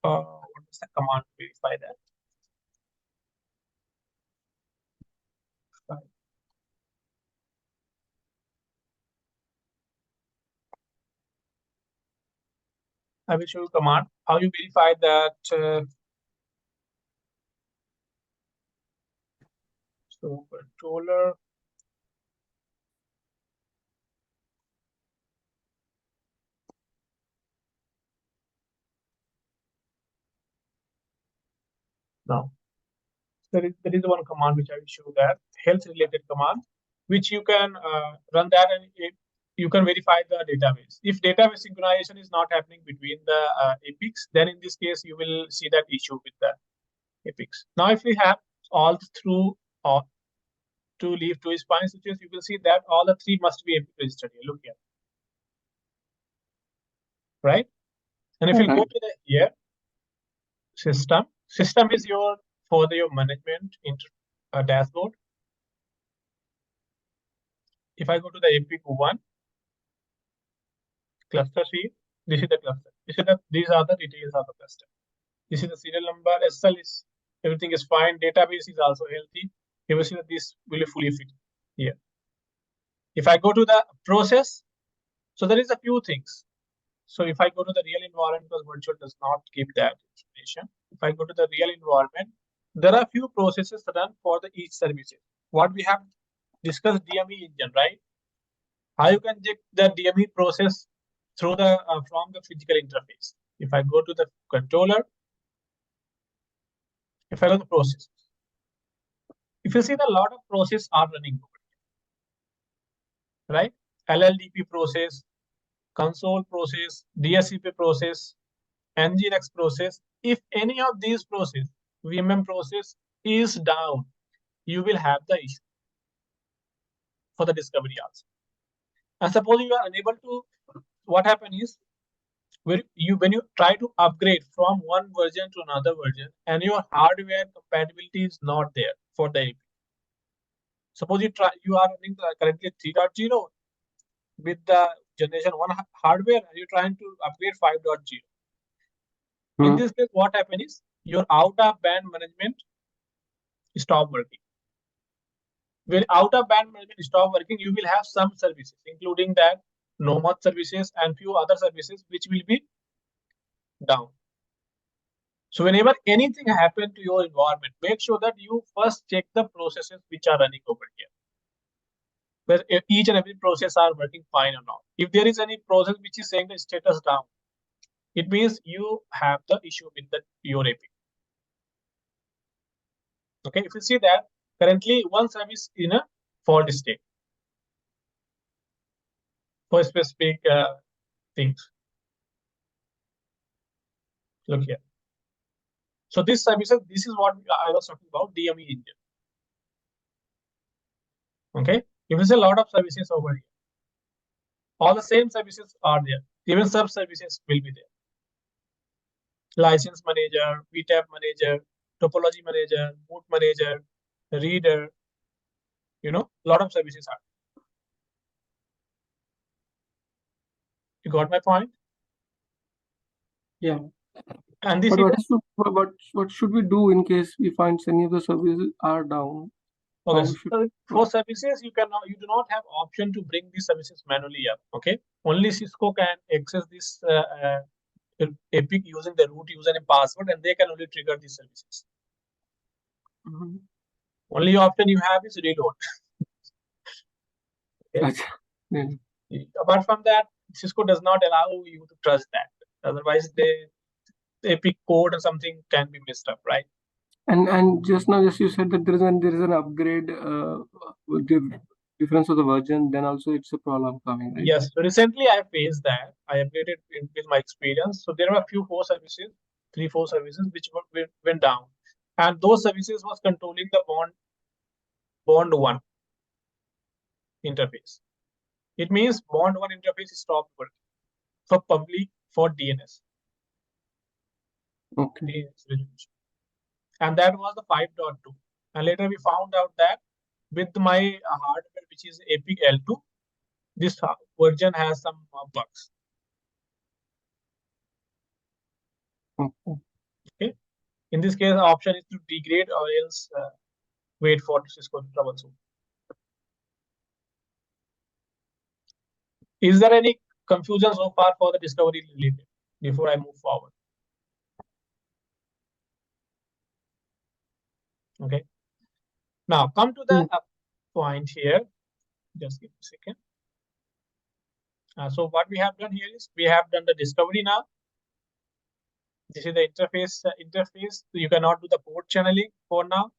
What is the command to verify that? I will show you command how you verify that. So controller. Now there is one command which I will show that health related command, which you can run that and you can verify the database. If database synchronization is not happening between the APICs, then in this case you will see that issue with the APICs. Now if we have all through to leave to spine switches, you will see that all the 3 must be APIC registered here. Look here, right? And if you go to the here system is your your management dashboard. If I go to the APIC 1 cluster sheet, this is the cluster. These are the details of the cluster. This is the serial number. SSL is everything is fine. Database is also healthy. You will see that this will be fully fit here. If I go to the process, so there is a few things. So if I go to the real environment, because virtual does not give that information. If I go to the real environment, there are few processes run for the each services. What we have discussed DME engine, right? How you can check the DME process through the from the physical interface. If I go to the controller, if I go to the process, if you see that a lot of processes are running, right? LLDP process, console process, DHCP process, NGINX process. If any of these process, VMM process is down, you will have the issue for the discovery also. And suppose you are unable to, what happens is when you try to upgrade from one version to another version and your hardware compatibility is not there for the API. Suppose you are running currently 3.0 with the generation 1 hardware and you're trying to upgrade 5.0. In this case, what happens is your out of band management stop working. When out of band management stop working, you will have some services, including that Nomad services and few other services which will be down. So whenever anything happens to your environment, make sure that you first check the processes which are running over here, where each and every process are working fine or not. If there is any process which is saying the status down, it means you have the issue with your API. Okay, if you see that currently one service in a fault state for specific things. Look here. So this services, this is what I was talking about, DME engine. Okay, if there's a lot of services over here, all the same services are there. Even sub services will be there. License manager, VTAP manager, topology manager, boot manager, reader, a lot of services are. You got my point? Yeah. And this what should we do in case we find any of the services are down? Okay, so for services, you do not have option to bring these services manually up. Okay, only Cisco can access this APIC using the root username password, and they can only trigger these services. Only option you have is reload. Okay? Apart from that, Cisco does not allow you to trust that. Otherwise, the APIC code or something can be messed up, right? And just now, just you said that there is an upgrade with the difference of the version. Then also it's a problem coming, right? Yes. So recently I faced that. I updated with my experience. So there were a few 3-4 services which went down, and those services was controlling the bond one interface. It means bond one interface stopped working for public for DNS. Okay. DNS resolution. And that was the 5.2. And later we found out that with my hardware, which is APIC L2, this version has some bugs. Okay. In this case, the option is to degrade or else wait for CISCO to troubleshoot. Is there any confusion so far for the discovery related before I move forward? Okay. Now come to the point here. Just give me a second. So what we have done here is we have done the discovery now. This is the interface. So you cannot do the port channeling for now.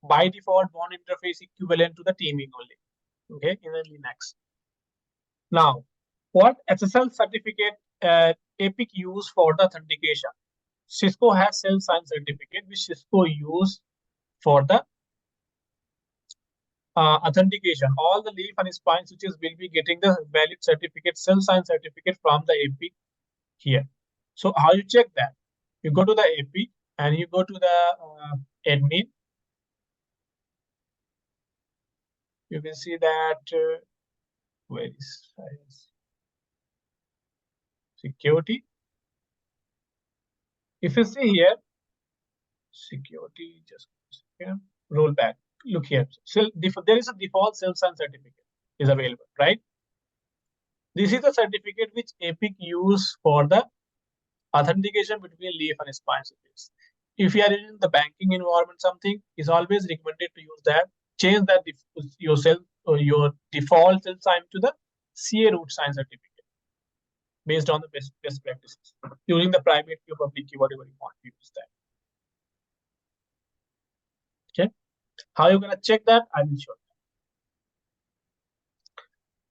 By default, bond interface equivalent to the teaming only. Okay, in the Linux. Now, what SSL certificate APIC use for the authentication? Cisco has self-signed certificate which Cisco use for the authentication. All the leaf and spine switches will be getting the valid certificate, self-signed certificate from the APIC here. So how you check that? You go to the APIC and you go to the admin. You can see that where is security. If you see here, security, just roll back. Look here. So there is a default self-signed certificate is available, right? This is the certificate which APIC use for the authentication between leaf and spine switches. If you are in the banking environment, something is always recommended to use that. Change that yourself or your default self-sign to the CA root sign certificate based on the best practices using the private key or public key, whatever you want to use that. Okay, how you're gonna check that? I will show you.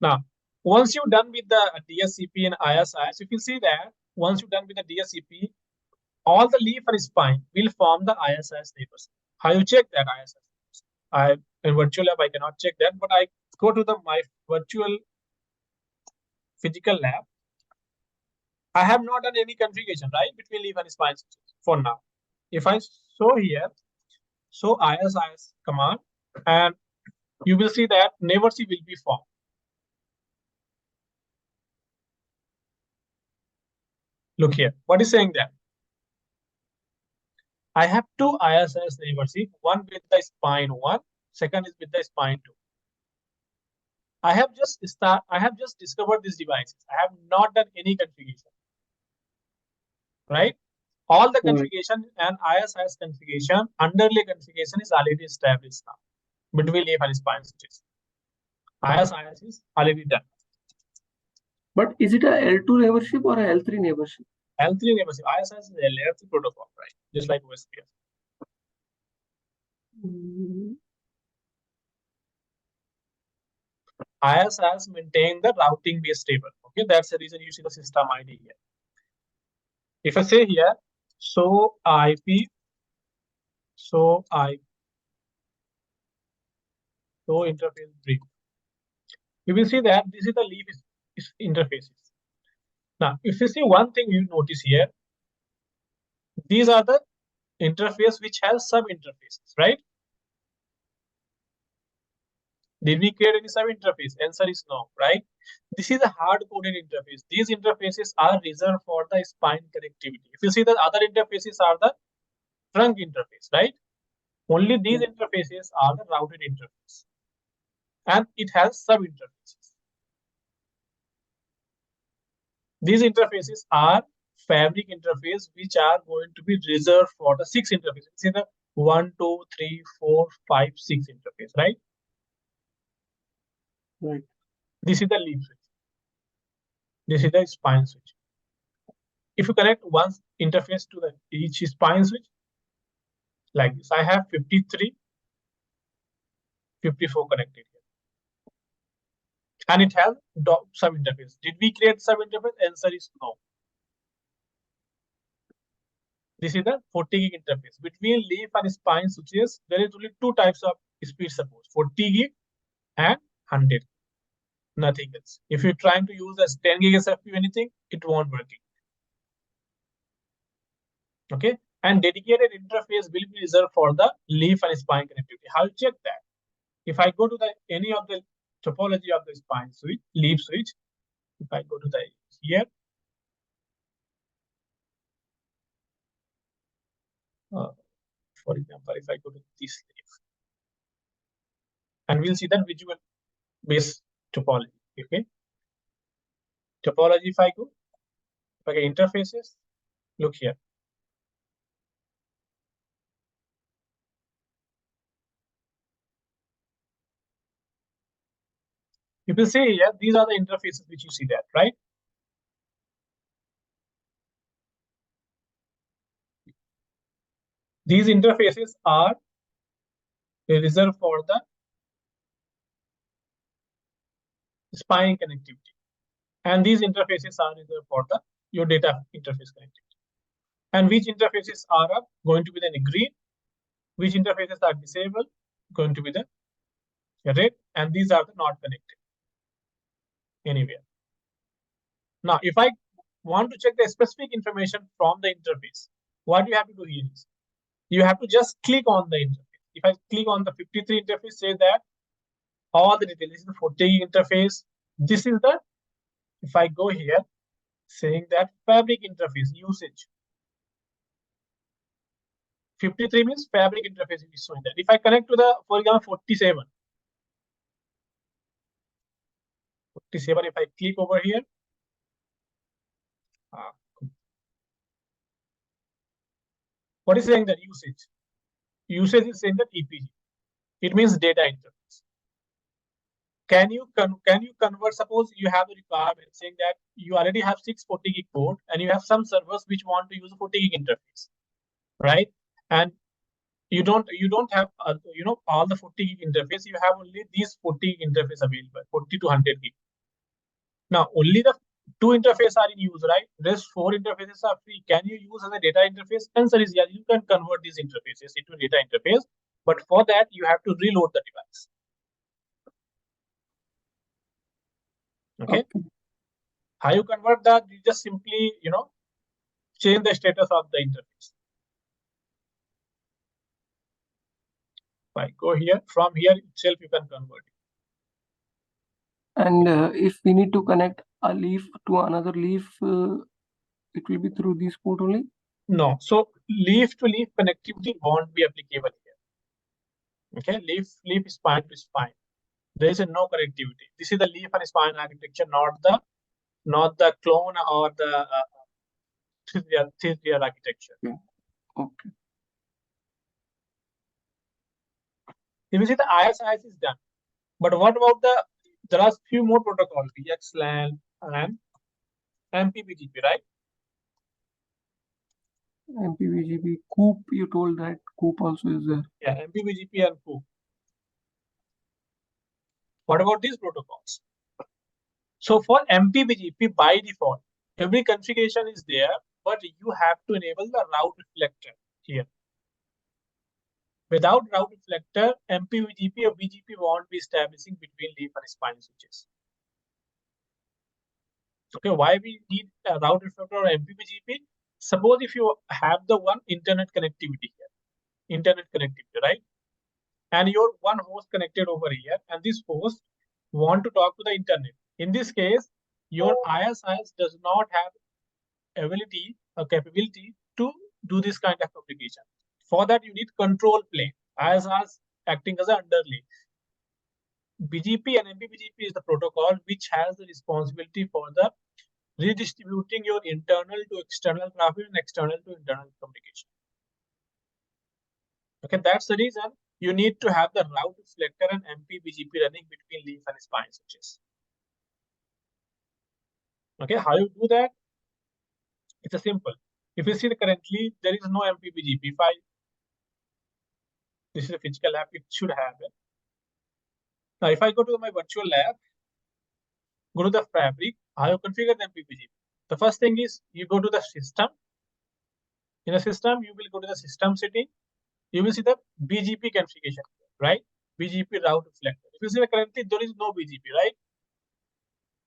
Now, once you're done with the DHCP and IS-IS, you can see that once you're done with the DHCP, all the leaf and spine will form the IS-IS neighbors. How you check that IS-IS? In virtual lab I cannot check that, but I go to my virtual physical lab. I have not done any configuration, right, between leaf and spine for now. If I show here, show IS-IS command, and you will see that neighbors will be formed. Look here, what is saying that? I have two IS-IS neighbors, one with the spine 1, second is with the spine 2. I have just discovered these devices. I have not done any configuration. Right? All the configuration and IS-IS configuration, underlay configuration is already established now between leaf and spine switches. IS-IS is already done. But is it a L2 neighborship or a L3 neighborship? L3 neighborship. IS-IS is a layer 3 protocol, right? Just like OSPF. IS-IS maintain the routing base table. Okay, that's the reason you see the system ID here. If I say here, so IP, so interface brief, you will see that this is the leaf interfaces. Now, if you see one thing you notice here, these are the interface which has sub interfaces, right? Did we create any sub interface? Answer is no, right? This is a hard-coded interface. These interfaces are reserved for the spine connectivity. If you see the other interfaces are the trunk interface, right? Only these interfaces are the routed interface. And it has sub interfaces. These interfaces are fabric interface which are going to be reserved for the 6 interfaces. See the 1, 2, 3, 4, 5, 6 interface, right? Right. This is the leaf switch. This is the spine switch. If you connect one interface to each spine switch, like this. I have 53, 54 connected here. And it has sub interface. Did we create sub interface? Answer is no. This is the 40 gig interface. Between leaf and spine switches, there is only two types of speed support, 40 gig and 100. Nothing else. If you're trying to use as 10 gig SFP anything, it won't work. Okay. And dedicated interface will be reserved for the leaf and spine connectivity. How you check that? If I go to the any of the topology of the spine switch, leaf switch, if I go to the here, for example, if I go to this leaf, and we'll see that visual based topology. Okay. Topology, if I go, if I get interfaces, look here. You will see here, these are the interfaces which you see there, right? These interfaces are reserved for the spine connectivity. And these interfaces are reserved for the your data interface connectivity. And which interfaces are going to be the green, which interfaces are disabled, going to be the red, and these are the not connected anywhere. Now, if I want to check the specific information from the interface, what you have to do here is you have to just click on the interface. If I click on the 53 interface, say that all the details, this is the 40 interface. This is the, if I go here, saying that fabric interface usage. 53 means fabric interface is showing that. If I connect to the, for example, 47, if I click over here, what is saying that usage? Usage is saying that EPG. It means data interface. Can you convert? Suppose you have a requirement saying that you already have 640 gig port and you have some servers which want to use a 40 gig interface, right? And you don't have all the 40 gig interface. You have only these 40 gig interface available, 40 to 100 gig. Now only the two interfaces are in use, right? Rest 4 interfaces are free. Can you use as a data interface? Answer is yes. You can convert these interfaces into data interface, but for that you have to reload the device. Okay. How you convert that? You just simply change the status of the interface. If I go here, from here itself you can convert it. And if we need to connect a leaf to another leaf, it will be through this port only? No. So leaf to leaf connectivity won't be applicable here. Okay, leaf spine to spine. There is no connectivity. This is the leaf and spine architecture, not the clone or the cisgr architecture. Okay. If you see the IS-IS is done, but what about there are few more protocols, DHCP and MP-BGP, right? MP-BGP, COOP, you told that COOP also is there. Yeah, MP-BGP and COOP. What about these protocols? So for MP-BGP, by default, every configuration is there, but you have to enable the route reflector here. Without route reflector, MP-BGP or BGP won't be establishing between leaf and spine switches. Okay, why we need a route reflector or MP-BGP? Suppose if you have the one internet connectivity here, right? And your one host connected over here, and this host want to talk to the internet. In this case, your IS-IS does not have ability or capability to do this kind of communication. For that, you need control plane. IS-IS acting as an underlay. BGP and MP-BGP is the protocol which has the responsibility for the redistributing your internal to external traffic and external to internal communication. Okay, that's the reason you need to have the route reflector and MP-BGP running between leaf and spine switches. Okay, how you do that? It's a simple. If you see currently there is no MP-BGP. This is a physical lab. It should have it. Now, if I go to my virtual lab, go to the fabric, I have configured the MP-BGP. The first thing is you go to the system. In the system, you will go to the system setting. You will see the BGP configuration, right? BGP route reflector. If you see currently there is no BGP, right?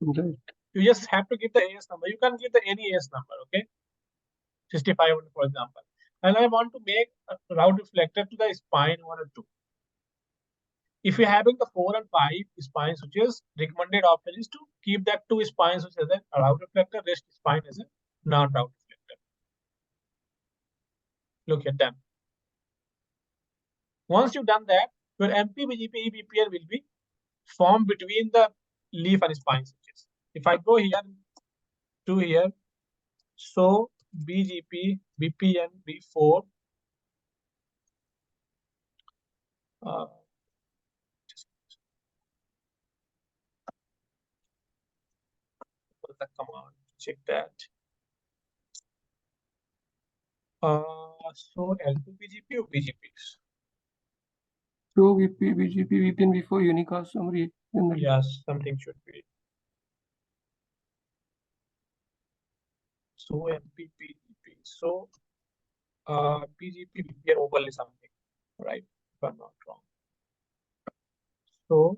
Right. You just have to give the AS number. You can give the any AS number, okay? 65, for example. And I want to make a route reflector to the spine 1 or 2. If you're having the 4 and 5 spine switches, recommended option is to keep that 2 spine switches as a route reflector, rest spine as a non-route reflector. Look at them. Once you've done that, your MP-BGP VPN will be formed between the leaf and spine switches. If I go here to here, so BGP VPN V4 the command, check that. So L2BGP or BGPs? So BGP VPN before unicast summary. Yes, something should be. So MP-BGP. So BGP VPN overlay something, right? If I'm not wrong. So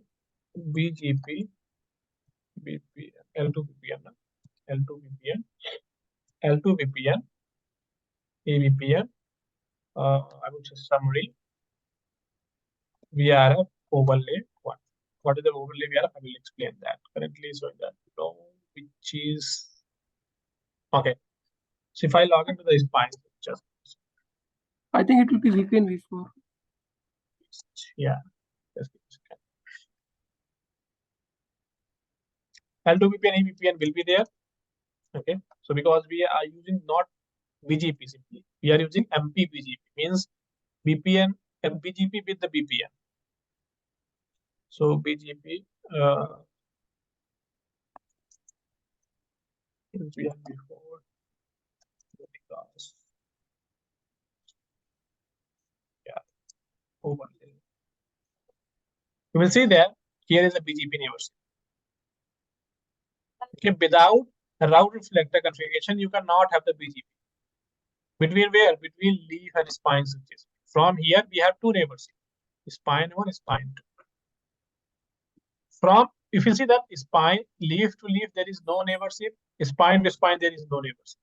BGP VPN L2 VPN L2 VPN L2 VPN AVPN. I would say summary VRF overlay 1. What is the overlay VRF? I will explain that. Currently showing that below, which is okay. So if I log into the spine, just I think it will be VPN V4. yeah. L2 VPN AVPN will be there. Okay. So because we are using not BGP simply, we are using MP-BGP, means VPN BGP with the VPN. So BGP VPN before because yeah overlay. You will see that here is a BGP neighborship. Okay, without a route reflector configuration, you cannot have the BGP. Between where? Between leaf and spine switches. From here, we have two neighbors. Spine 1, spine 2. From, if you see that spine, leaf to leaf, there is no neighborship. Spine to spine, there is no neighborship.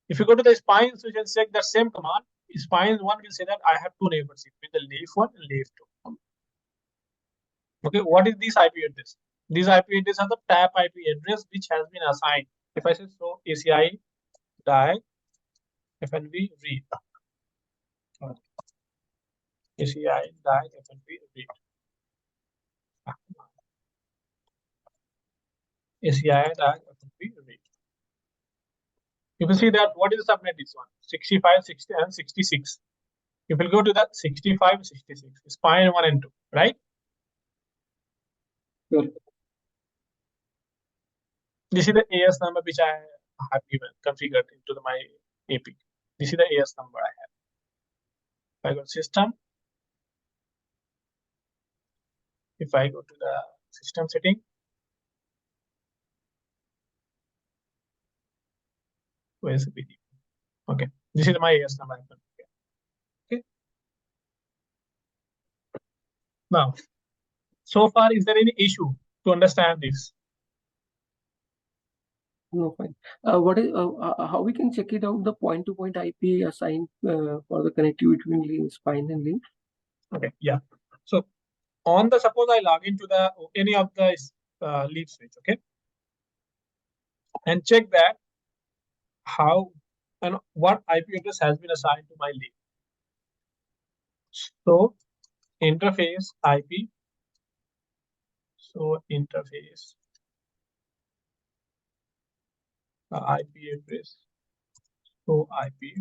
If you go to the spine switch and check the same command, spine 1 will say that I have two neighborship with the leaf 1 and leaf 2. Okay, what is this IP address? These IP address are the tap IP address which has been assigned. If I say so, ACI DAY FNV read. ACI DAY FNV read. ACI DAY FNV read. You will see that what is the subnet is one 65, 60, and 66. You will go to the 65, 66, spine 1 and 2, right? Sure. This is the AS number which I have given configured into my APIC. This is the AS number I have. If I go to system, if I go to the system setting, where's the BGP? Okay, this is my AS number. Okay. Now, so far, is there any issue to understand this? No, fine. What is how we can check it out? The point-to-point IP assigned for the connectivity between spine and link. Okay, yeah. So on the suppose I log into the any of the leaf switch, okay, and check that how and what IP address has been assigned to my leaf. So interface IP. So interface IP address. So IP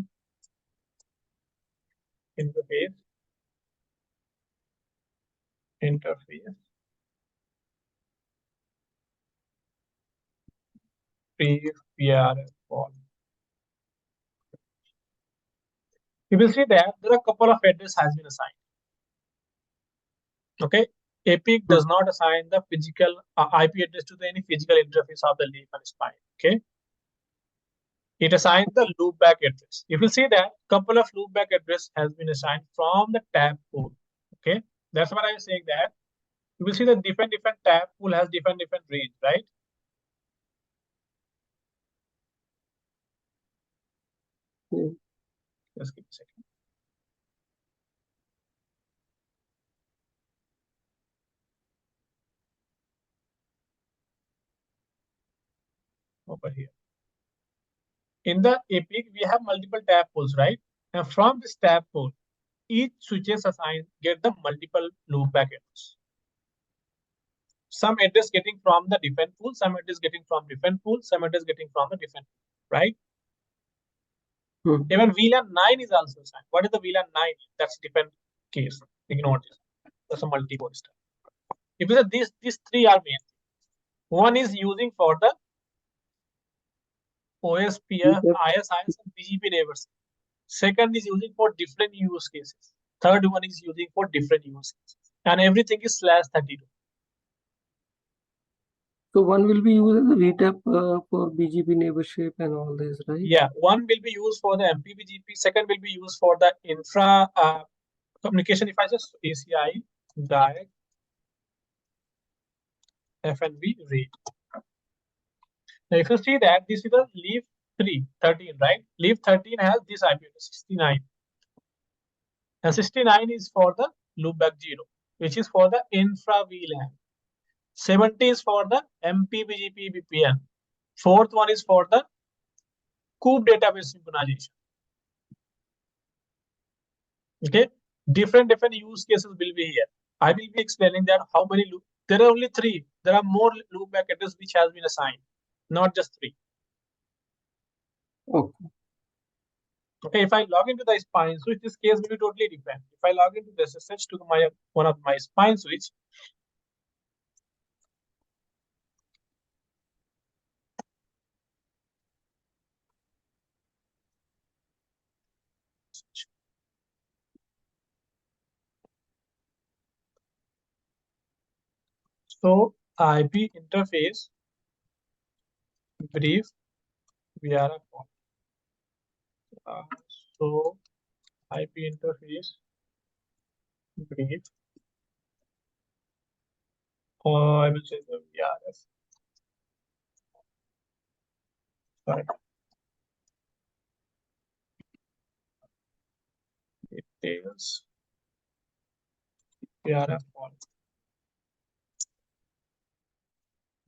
interface PRF form. You will see that there are a couple of address has been assigned. Okay, APIC does not assign the physical IP address to any physical interface of the leaf and spine. Okay, it assigns the loopback address. You will see that couple of loopback address has been assigned from the tab pool. Okay, that's what I was saying that you will see that different tab pool has different range, right? Just give me a second. Over here. In the APIC, we have multiple tab pools, right? And from this tab pool, each switches assigned get the multiple loopback address. Some address getting from the different pool, some address getting from different pool, some address getting from a different pool, right? Even VLAN 9 is also assigned. What is the VLAN 9? That's a different case. Ignore this. That's a multi-port stuff. If you say these three are main. One is using for the OSPF, IS-IS, and BGP neighbors. Second is using for different use cases. Third one is using for different use cases. And everything is /32. So one will be used as a VTAP for BGP neighborship and all this, right? Yeah, one will be used for the MP-BGP. Second will be used for the infra communication devices, ACI, direct, FNB, read. Now, if you see that this is a leaf 13, right? Leaf 13 has this IP address 69. And 69 is for the loopback 0, which is for the infra VLAN. 70 is for the MP-BGP VPN. Fourth one is for the COOP database synchronization. Okay, different use cases will be here. I will be explaining that how many loop. There are only 3. There are more loopback address which has been assigned, not just 3. Okay. Okay, if I log into the spine switch, this case will be totally different. If I log into the SSH to one of my spine switch, so IP interface brief via so IP interface brief, or I will say the VRF. Sorry. Details VRF one.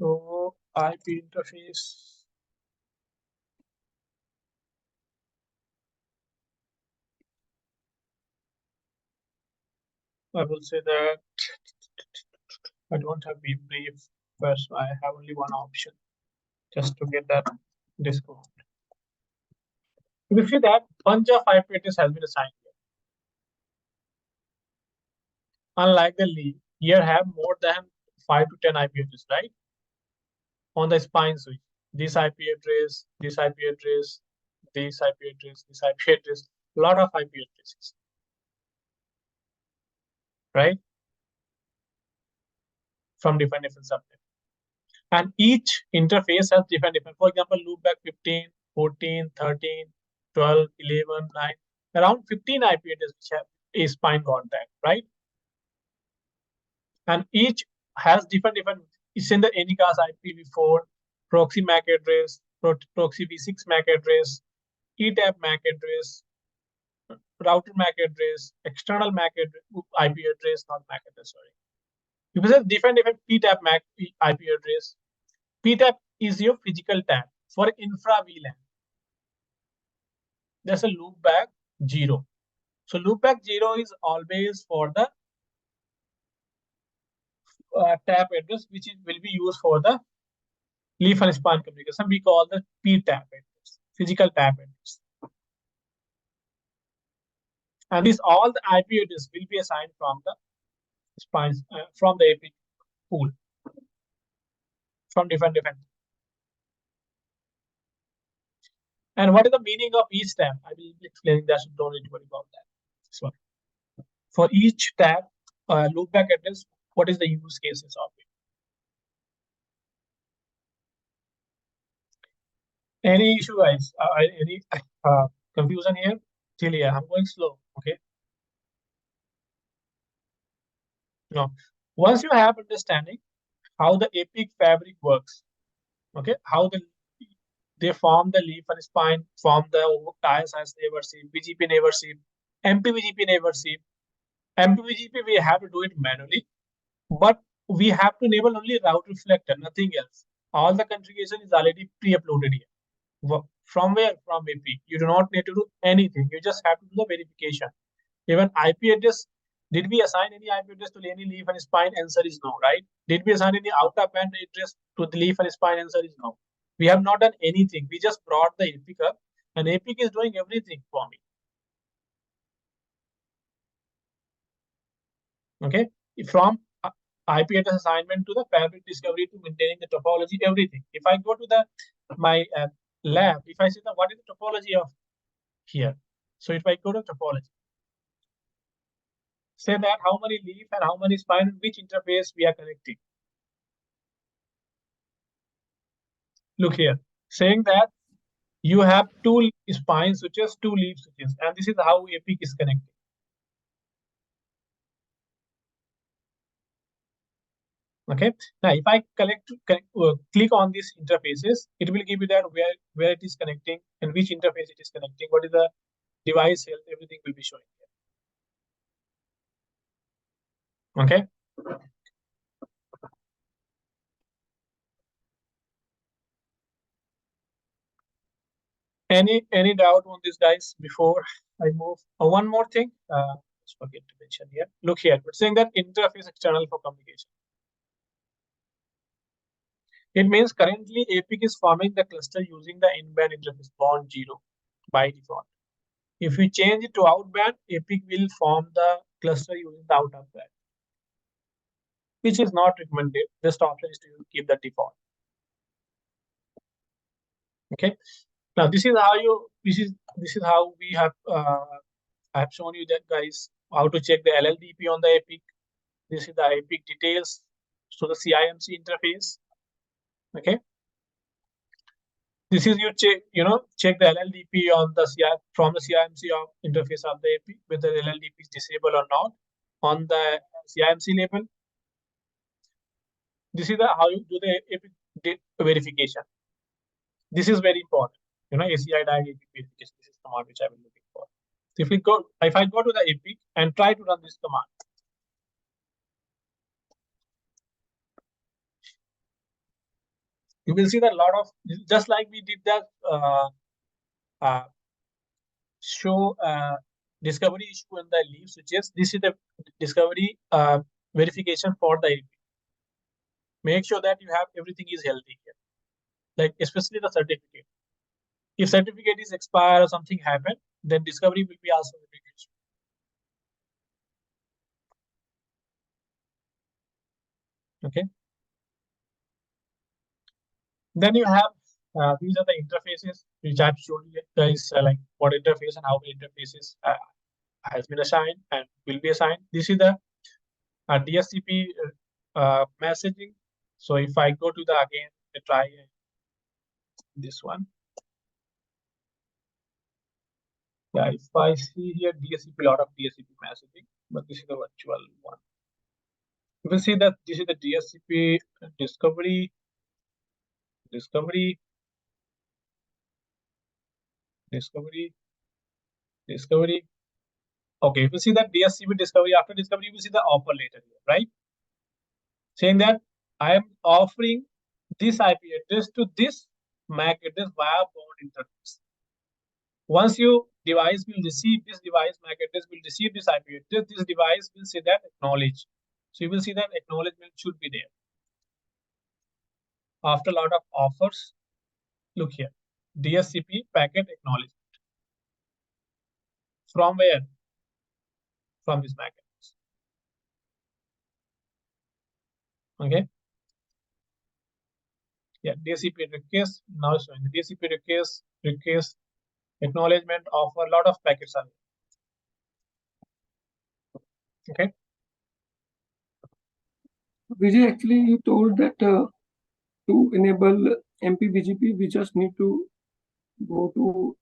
So IP interface I will say that I don't have be brief first. I have only one option just to get that discount. You see that bunch of IP address has been assigned here. Unlike the leaf, here have more than 5 to 10 IP address, right? On the spine switch, this IP address, this IP address, this IP address, this IP address, lot of IP addresses, right? From different subnets. And each interface has different. For example, loopback 15, 14, 13, 12, 11, 9, around 15 IP addresses which have a spine contact, right? And each has different. It's in the Anycast IPv4, proxy MAC address, proxy v6 MAC address, ETAP MAC address, router MAC address, external MAC address, IP address, not MAC address, sorry. You have different PTAP MAC IP address. PTAP is your physical tab for infra VLAN. There's a loopback 0. So loopback 0 is always for the tab address, which will be used for the leaf and span communication. We call the PTAP address, physical tab address. And this all the IP address will be assigned from the spines from the APIC pool from different. And what is the meaning of each tab? I will be explaining that, so don't need to worry about that. So for each tab, loopback address, what is the use cases of it? Any issue, guys? Any confusion here? Till here, I'm going slow. Okay. No. Once you have understanding how the APIC fabric works, okay, how they form the leaf and spine, form the IS-IS neighborship, BGP neighborship, MP-BGP neighborship. MP-BGP we have to do it manually, but we have to enable only route reflector, nothing else. All the configuration is already pre-uploaded here. From where? From AP. You do not need to do anything. You just have to do the verification. Even IP address, did we assign any IP address to any leaf and spine? Answer is no, right? Did we assign any out-of-band address to the leaf and spine? Answer is no. We have not done anything. We just brought the APIC up, and APIC is doing everything for me. Okay, from IP address assignment to the fabric discovery to maintaining the topology, everything. If I go to the my lab, if I see the what is the topology of here, so if I go to topology, say that how many leaf and how many spine, which interface we are connecting. Look here, saying that you have two spine switches, two leaf switches, and this is how APIC is connected. Okay, now if I click on these interfaces, it will give you that where it is connecting and which interface it is connecting, what is the device health, everything will be showing here. Okay. Any doubt on this, guys, before I move? One more thing, let's forget to mention here. Look here, it's saying that interface external for communication. It means currently APIC is forming the cluster using the in-band interface bond 0 by default. If we change it to outband, APIC will form the cluster using the out of band, which is not recommended. Best option is to keep the default. Okay. Now this is how we have I have shown you that, guys, how to check the LLDP on the APIC. This is the APIC details. So the CIMC interface. Okay. This is you check the LLDP on the from the CIMC interface of the APIC, whether LLDP is disabled or not on the CIMC label. This is how you do the APIC verification. This is very important. ACI APIC verification. This is the command which I will looking for. So if I go to the APIC and try to run this command, you will see that a lot of, just like we did that show discovery issue in the leaf switches. This is the discovery verification for the APIC. Make sure that you have everything is healthy here, like especially the certificate. If certificate is expired or something happened, then discovery will be also verification. Okay. Then you have these are the interfaces which I've shown you guys, like what interface and how many interfaces has been assigned and will be assigned. This is the DHCP messaging. So if I go to the again, try this one. Yeah, if I see here DHCP, a lot of DHCP messaging, but this is the virtual one. You will see that this is the DHCP discovery. Okay, you will see that DHCP discovery. After discovery, you will see the offer later here, right? Saying that I am offering this IP address to this MAC address via bond interface. Once your device will receive this device, MAC address will receive this IP address, this device will say that acknowledge. So you will see that acknowledgement should be there. After a lot of offers, look here, DHCP packet acknowledgement. From where? From this MAC address. Okay. Yeah, DHCP request, now showing the DHCP request, acknowledgement of a lot of packets are there. Okay. Vijay, actually, you told that to enable MP-BGP, we just need to go to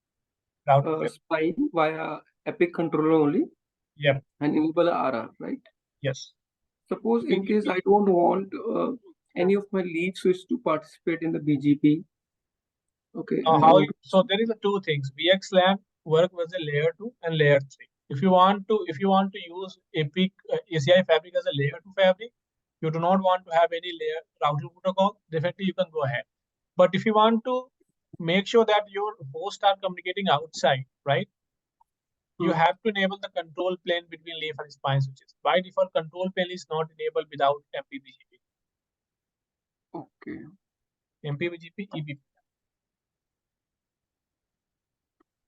spine via APIC controller only. Yep. And enable RR, right? Yes. Suppose in case I don't want any of my lead switch to participate in the BGP. Okay. So there is a two things. VXLAN work with a layer 2 and layer 3. If you want to use APIC ACI fabric as a layer 2 fabric, you do not want to have any layer routing protocol, definitely you can go ahead. But if you want to make sure that your hosts are communicating outside, right? You have to enable the control plane between leaf and spine switches. By default, control plane is not enabled without MP-BGP. Okay. MP-BGP, EBP.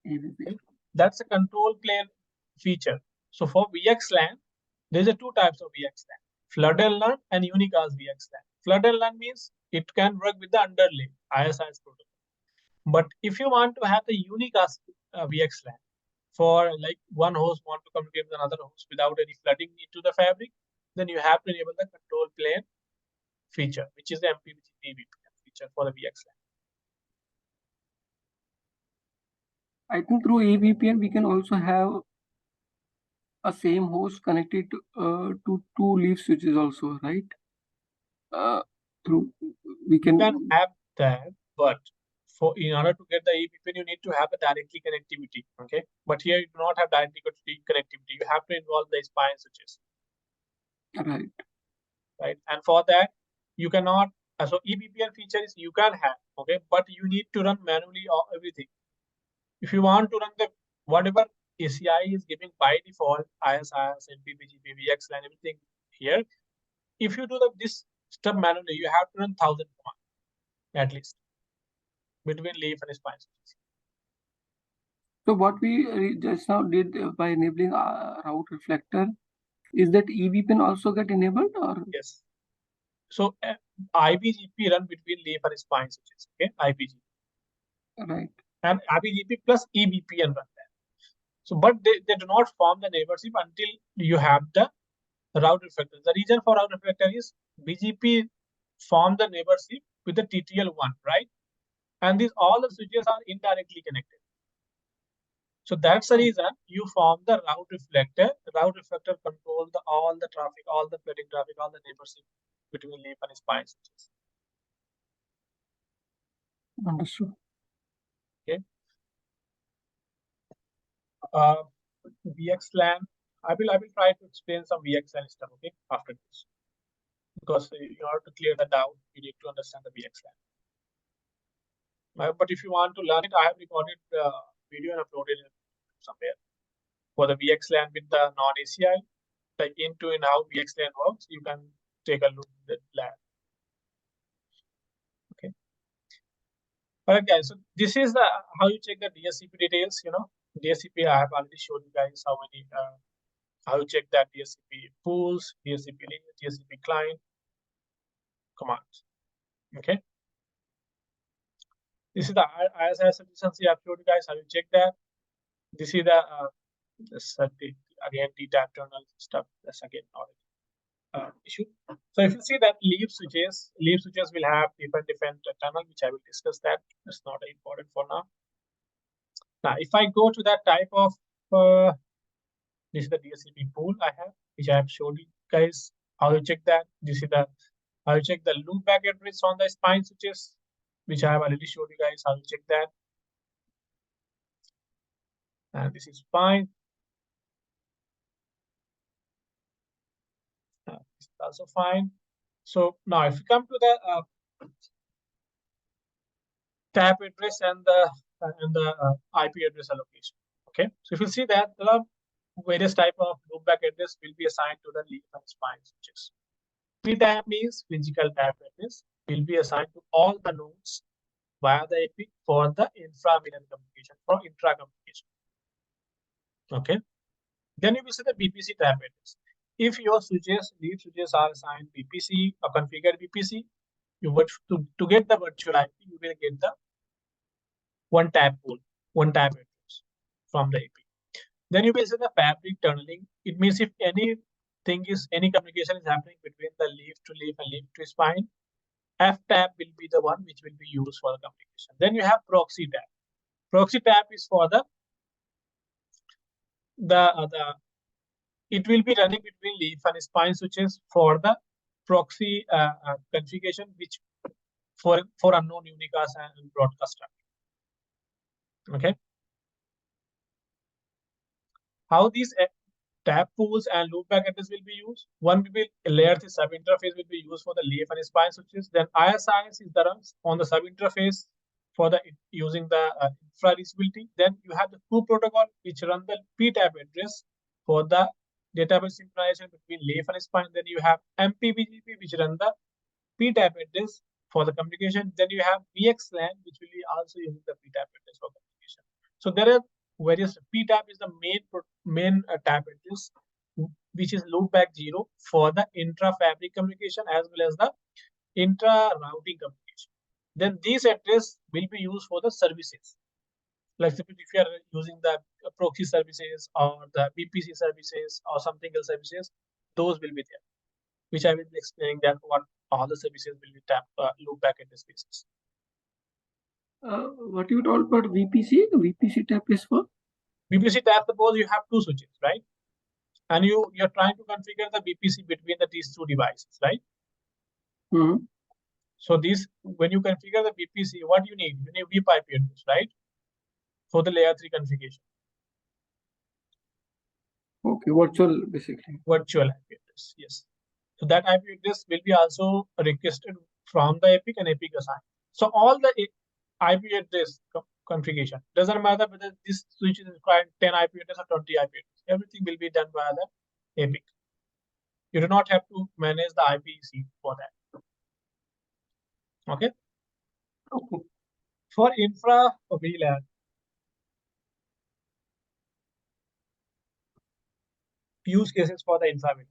EBP. That's a control plane feature. So for VXLAN, there's a two types of VXLAN: flood and learn and unicast VXLAN. Flood and learn means it can work with the underlay IS-IS protocol. But if you want to have the unicast VXLAN for like one host want to communicate with another host without any flooding into the fabric, then you have to enable the control plane feature, which is the MP-BGP feature for the VXLAN. I think through EVPN we can also have a same host connected to two leaf switches also, right? Through we can have that, but in order to get the EVPN, you need to have a directly connectivity. Okay, but here you do not have directly connectivity. You have to involve the spine switches. Right. Right, and for that you cannot. So EVPN feature is you can have, okay, but you need to run manually or everything. If you want to run the whatever ACI is giving by default, IS-IS, MP-BGP, VXLAN, everything here, if you do this step manually, you have to run 1,000 commands at least between leaf and spine switches. So what we just now did by enabling route reflector, is that EVPN also get enabled or? Yes. So IPGP run between leaf and spine switches. Okay, IPGP. Right. And IPGP plus EVPN run there. So, but they do not form the neighborship until you have the route reflector. The reason for route reflector is BGP form the neighborship with the TTL1, right? And these all the switches are indirectly connected. So that's the reason you form the route reflector. The route reflector controls all the traffic, all the flooding traffic, all the neighborship between leaf and spine switches. Understood. Okay. VXLAN. I will try to explain some VXLAN stuff. Okay, after this, because in order to clear the doubt, you need to understand the VXLAN. But if you want to learn it, I have recorded the video and uploaded it somewhere for the VXLAN with the non-ACI, like into and how VXLAN works. You can take a look at the lab. Okay. All right, guys. So this is the how you check the DHCP details. You know, DHCP. I have already showed you guys how many. How you check that DHCP pools, DHCP link, DHCP client commands. Okay. This is the IS-IS efficiency. I've showed you guys how you check that. This is the again DTAP terminal stuff. That's again not issue. So if you see that leaf switches will have different tunnel, which I will discuss that. That's not important for now. Now, if I go to that type of this is the DHCP pool I have, which I have showed you guys how to check that. This is the how you check the loopback address on the spine switches, which I have already showed you guys how to check that. And this is fine. This is also fine. So now if you come to the TAP address and the IP address allocation. Okay, so if you see that there are various type of loopback address will be assigned to the leaf and spine switches. PTAP means physical TAP address will be assigned to all the nodes via the APIC for the intra-VLAN communication, for intra-communication. Okay. Then you will see the VPC TAP address. If your leaf switches are assigned VPC or configured VPC, you would to get the virtual IP, you will get the one TAP pool, one TAP address from the API. Then you will see the fabric tunneling. It means if any thing is any communication is happening between the leaf to leaf and leaf to spine, F tab will be the one which will be used for the communication. Then you have proxy tab. Proxy tab is for the it will be running between leaf and spine switches for the proxy configuration, which for unknown unicast and broadcast traffic. Okay. How these tab pools and loopback address will be used. One will be layer 3 sub interface will be used for the leaf and spine switches. Then IS-IS is the runs on the sub interface for the using the infra reachability. Then you have the two protocol which run the P-tab address for the database synchronization between leaf and spine. Then you have MP-BGP which run the P-tab address for the communication. Then you have VXLAN which will be also using the P-tab address for communication. So there are various. P-tab is the main tab address, which is loopback 0 for the intra-fabric communication as well as the intra-routing communication. Then these address will be used for the services. Like if you are using the proxy services or the VPC services or something else services, those will be there, which I will be explaining that what all the services will be loopback address basis. What you told about VPC? VPC tab is for? VPC tab, suppose you have two switches, right? And you're trying to configure the VPC between these two devices, right? Mm-hmm. So when you configure the VPC, what you need? You need VIP address, right? For the layer 3 configuration. Okay, virtual basically. Virtual IP address, yes. So that IP address will be also requested from the APIC and APIC assign. So all the IP address configuration doesn't matter whether this switch is required 10 IP address or 20 IP address. Everything will be done by the APIC. You do not have to manage the IPC for that. Okay. For infra VLAN, use cases for the infra VLAN.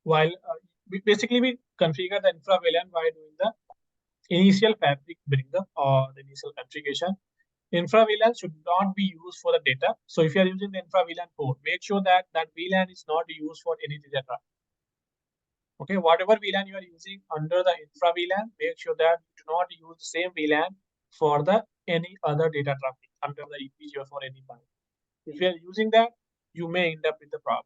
While basically we configure the infra VLAN by doing the initial fabric bringer or the initial configuration. Infra VLAN should not be used for the data. So if you are using the infra VLAN port, make sure that VLAN is not used for any data traffic. Okay, whatever VLAN you are using under the infra VLAN, make sure that you do not use the same VLAN for the any other data traffic under the EPG or for any part. If you are using that, you may end up with the problem.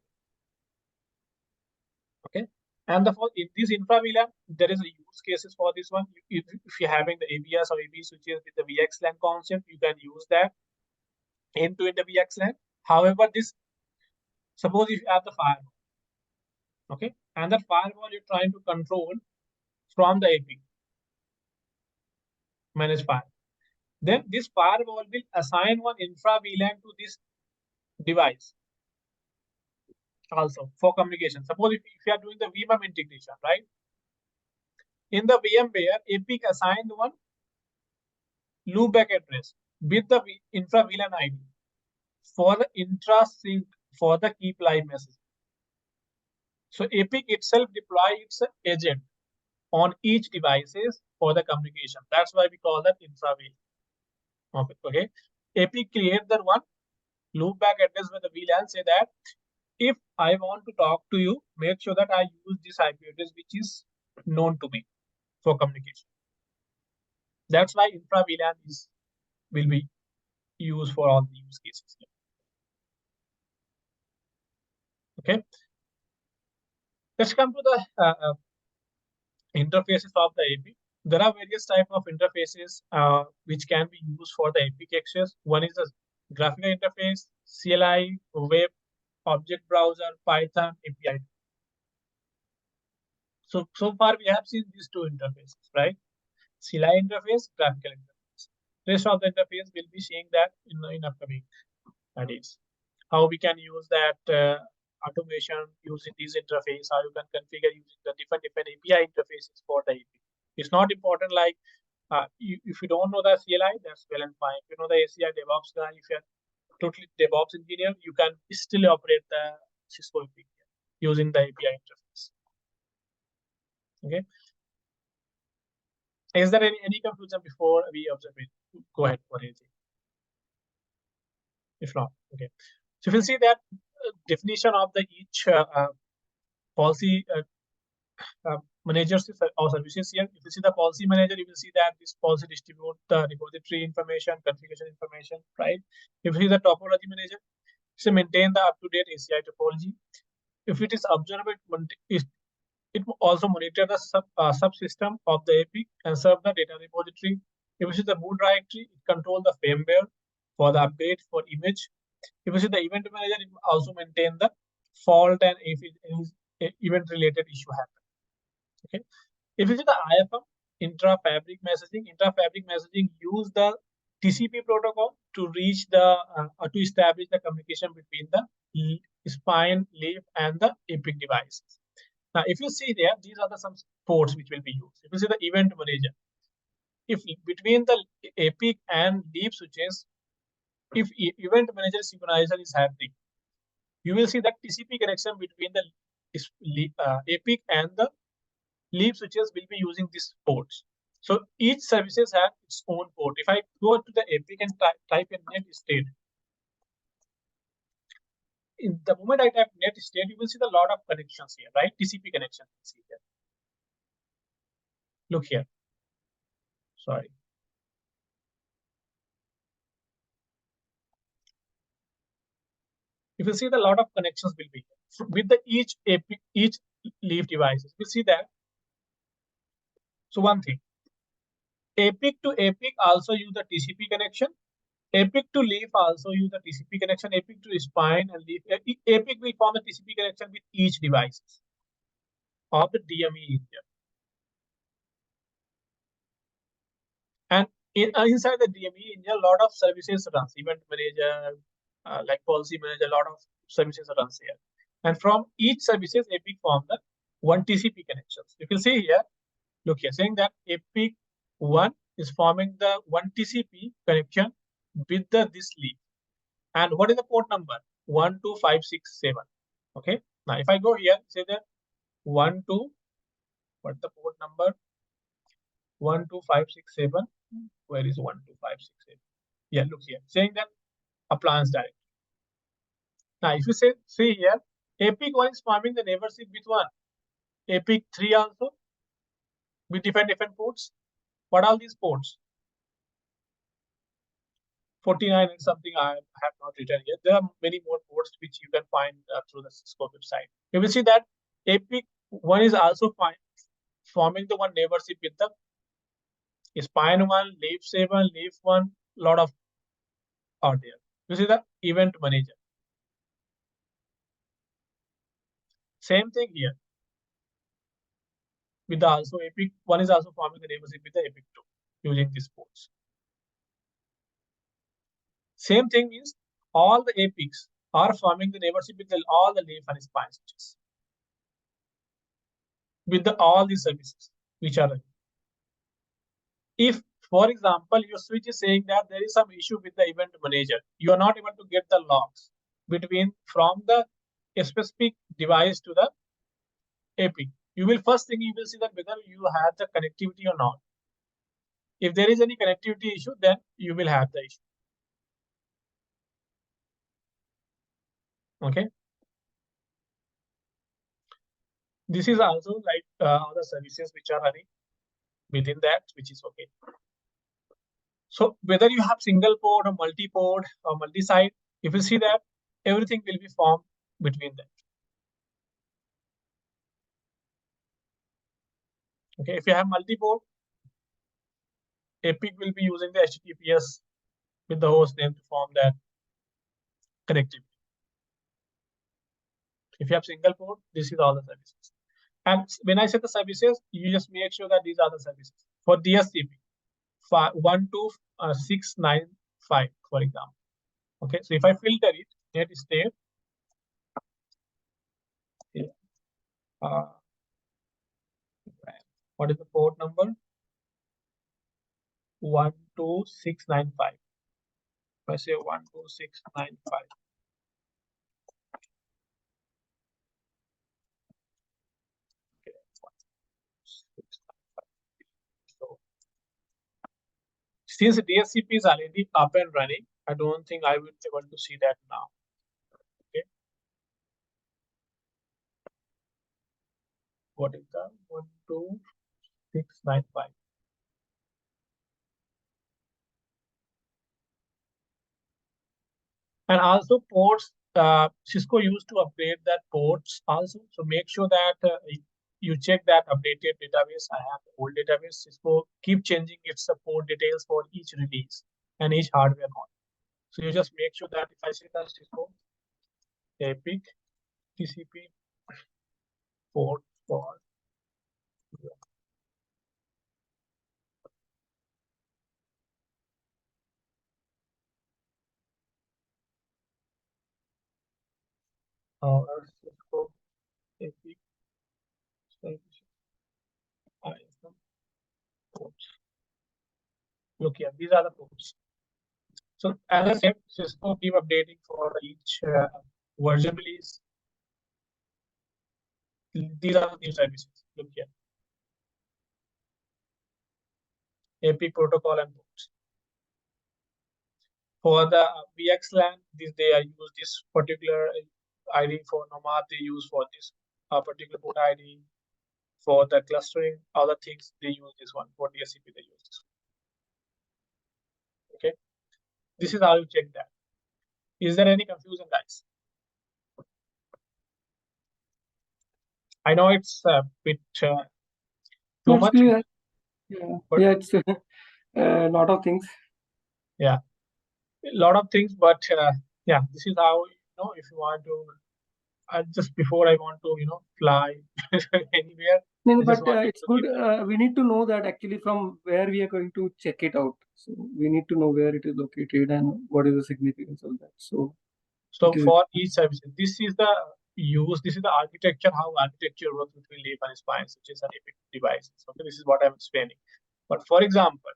Okay, and in this infra VLAN, there is a use cases for this one. If you're having the ABS or AB switches with the VXLAN concept, you can use that into the VXLAN. However, suppose if you have the firewall, okay, and that firewall you're trying to control from the API, manage firewall. Then this firewall will assign one infra VLAN to this device also for communication. Suppose if you are doing the VM integration, right? In the VMware, APIC assigned one loopback address with the infra VLAN ID for the intra-sync for the keep live message. So APIC itself deploy its agent on each devices for the communication. That's why we call that infra VLAN. Okay. APIC create that one loopback address with the VLAN, say that if I want to talk to you, make sure that I use this IP address which is known to me for communication. That's why infra VLAN will be used for all the use cases. Okay. Let's come to the interfaces of the API. There are various types of interfaces which can be used for the APIC access. One is the graphical interface, CLI, web, object browser, Python, API. So far we have seen these two interfaces, right? CLI interface, graphical interface. Rest of the interface will be seeing that in upcoming days. How we can use that automation using this interface, how you can configure using the different API interfaces for the API. It's not important like if you don't know the CLI, that's well and fine. If you know the ACI DevOps guy, if you're totally DevOps engineer, you can still operate the CISCO API using the API interface. Okay. Is there any confusion before we observe it? Go ahead for anything. If not, okay. So we'll see that definition of the each policy managers or services here. If you see the policy manager, you will see that this policy distribute the repository information, configuration information, right? If you see the topology manager, so maintain the up-to-date ACI topology. If it is observable, it will also monitor the subsystem of the APIC and serve the data repository. If you see the boot directory, it controls the firmware for the upgrade for image. If you see the event manager, it will also maintain the fault and if any event-related issue happen. Okay. If you see the IFM, intra-fabric messaging use the TCP protocol to reach the to establish the communication between the spine, leaf, and the APIC devices. Now, if you see there, these are some ports which will be used. If you see the event manager, if between the APIC and leaf switches, if event manager synchronization is happening, you will see that TCP connection between the APIC and the leaf switches will be using these ports. So each services have its own port. If I go to the APIC and type in net state, in the moment I type net state, you will see the lot of connections here, right? TCP connection. See here. Look here. Sorry. You will see the lot of connections will be here. With the each APIC, each leaf devices. We see that. So one thing, APIC to APIC also use the TCP connection. APIC to leaf also use the TCP connection. APIC to spine and leaf. APIC will form the TCP connection with each devices of the DME here. And inside the DME, a lot of services runs. Event manager, like policy manager, a lot of services runs here. And from each services, APIC form the one TCP connections. You can see here, look here, saying that APIC 1 is forming the one TCP connection with this leaf. And what is the port number? 12567. Okay. Now, if I go here, say that 12, what's the port number? 12567. Where is 12567? Yeah, look here, saying that appliance directory. Now, if you see here, APIC 1 is forming the neighborship with one. APIC 3 also with different ports. What are these ports? 49 and something I have not written yet. There are many more ports which you can find through the CISCO website. You will see that APIC 1 is also forming the one neighborship with the spine 1, leaf 7, leaf 1, lot of are there. You see the event manager. Same thing here. With the also APIC 1 is also forming the neighborship with the APIC 2 using these ports. Same thing means all the APICs are forming the neighborship with all the leaf and spine switches. With all these services which are running. If, for example, your switch is saying that there is some issue with the event manager, you are not able to get the logs from the specific device to the APIC. You will first thing you will see that whether you have the connectivity or not. If there is any connectivity issue, then you will have the issue. Okay. This is also like other services which are running within that, which is okay. So whether you have single port or multi-port or multi-site, if you see that everything will be formed between them. Okay, if you have multi-port, APIC will be using the HTTPS with the host name to form that connectivity. If you have single port, this is all the services. And when I say the services, you just make sure that these are the services. For DHCP, 12695, for example. Okay, so if I filter it, net state, what is the port number? 12695. If I say 12695. Okay, 12695. So since DHCP is already up and running, I don't think I will be able to see that now. Okay. what is the 12695? And also ports, Cisco used to upgrade that ports also. So make sure that you check that updated database. I have the old database. Cisco keep changing its support details for each release and each hardware model. So you just make sure that if I say that Cisco APIC TCP port for Cisco APIC ISM ports. Look here, these are the ports. So as I said, Cisco keep updating for each version release. These are the new services. Look here. APIC protocol and ports. For the VXLAN, they use this particular ID. For Nomad, they use for this particular port ID. For the clustering, other things, they use this one. For DHCP, they use this one. Okay. This is how you check that. Is there any confusion, guys? I know it's a bit too much. Clear. Yeah, yeah, it's a lot of things. Yeah, a lot of things, but yeah, this is how, if you want to, just before I want to, fly anywhere. No, but it's good. We need to know that actually from where we are going to check it out. So we need to know where it is located and what is the significance of that. So for each service, this is the architecture, how architecture works between leaf and spine, which is an APIC device. Okay, this is what I'm explaining. But for example,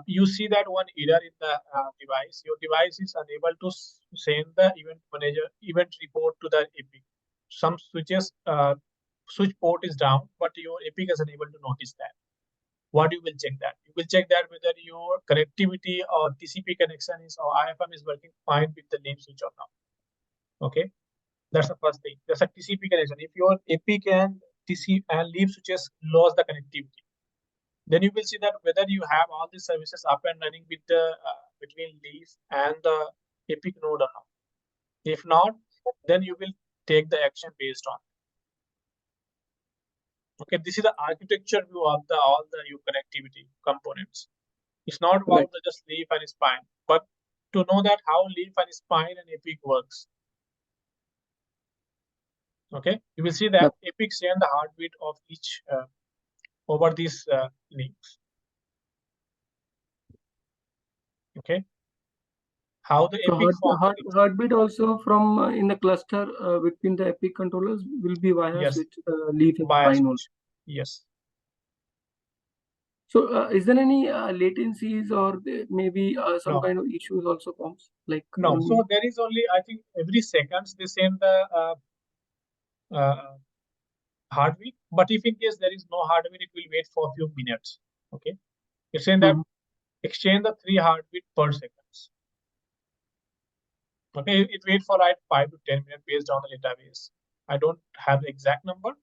you see that one error in the device. Your device is unable to send the event report to the APIC. Some switches switch port is down, but your APIC is unable to notice that. What you will check that? You will check that whether your connectivity or TCP connection or IFM is working fine with the leaf switch or not. Okay, that's the first thing. There's a TCP connection. If your APIC and TCP and leaf switches lose the connectivity, then you will see that whether you have all these services up and running with the between leaf and the APIC node or not. If not, then you will take the action based on. Okay, this is the architecture view of all the your connectivity components. It's not about the just leaf and spine, but to know that how leaf and spine and APIC works. Okay, you will see that APIC send the heartbeat of each over these links. Okay, how the APIC heartbeat also from in the cluster between the APIC controllers will be via switch leaf and spine also. Yes. So is there any latencies or maybe some kind of issues also comes? Like no, so there is only, I think every seconds they send the heartbeat, but if in case there is no heartbeat, it will wait for a few minutes. Okay, it's saying that exchange the 3 heartbeat per seconds. Okay, it waits for like 5 to 10 minutes based on the database. I don't have the exact number,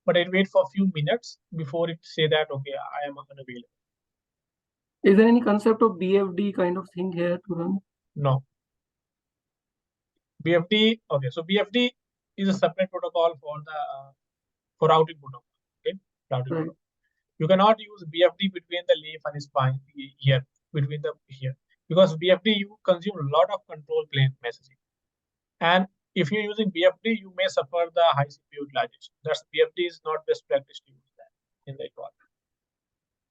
but it waits for a few minutes before it say that okay, I am unavailable. Is there any concept of BFD kind of thing here to run? No. BFD, okay, so BFD is a separate protocol for the for routing protocol. Okay, routing protocol. You cannot use BFD between the leaf and spine here, between the here, because BFD you consume a lot of control plane messaging, and if you're using BFD, you may suffer the high CPU utilization. That's BFD is not best practice to use that in the environment.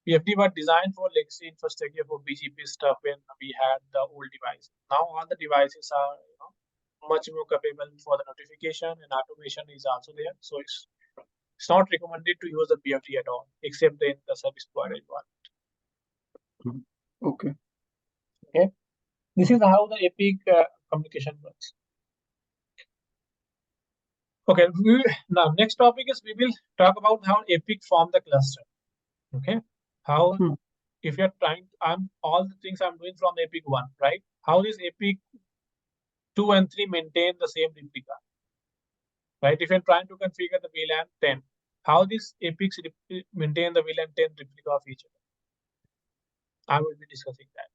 BFD was designed for legacy infrastructure for BGP stuff when we had the old device. Now all the devices are much more capable for the notification, and automation is also there. So it's not recommended to use the BFD at all, except in the service provider environment. Okay. Okay. This is how the APIC communication works. Okay. Now, next topic is we will talk about how APIC form the cluster. Okay. How if you're trying, all the things I'm doing from APIC 1, right? How is APIC 2 and 3 maintain the same replica? Right? If you're trying to configure the VLAN 10, how these APICs maintain the well-maintained replica of each other. I will be discussing that.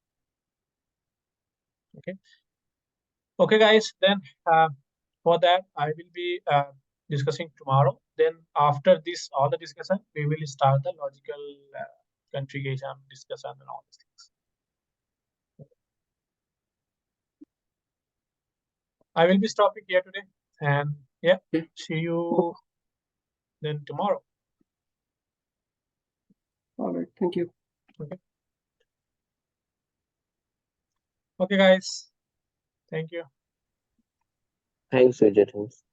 Okay. Okay, guys. Then for that, I will be discussing tomorrow. Then after this, all the discussion, we will start the logical configuration discussion and all these things. I will be stopping here today, and yeah, see you then tomorrow. All right. Thank you. Okay. Okay, guys. Thank you. Thanks, Vijay. Thanks.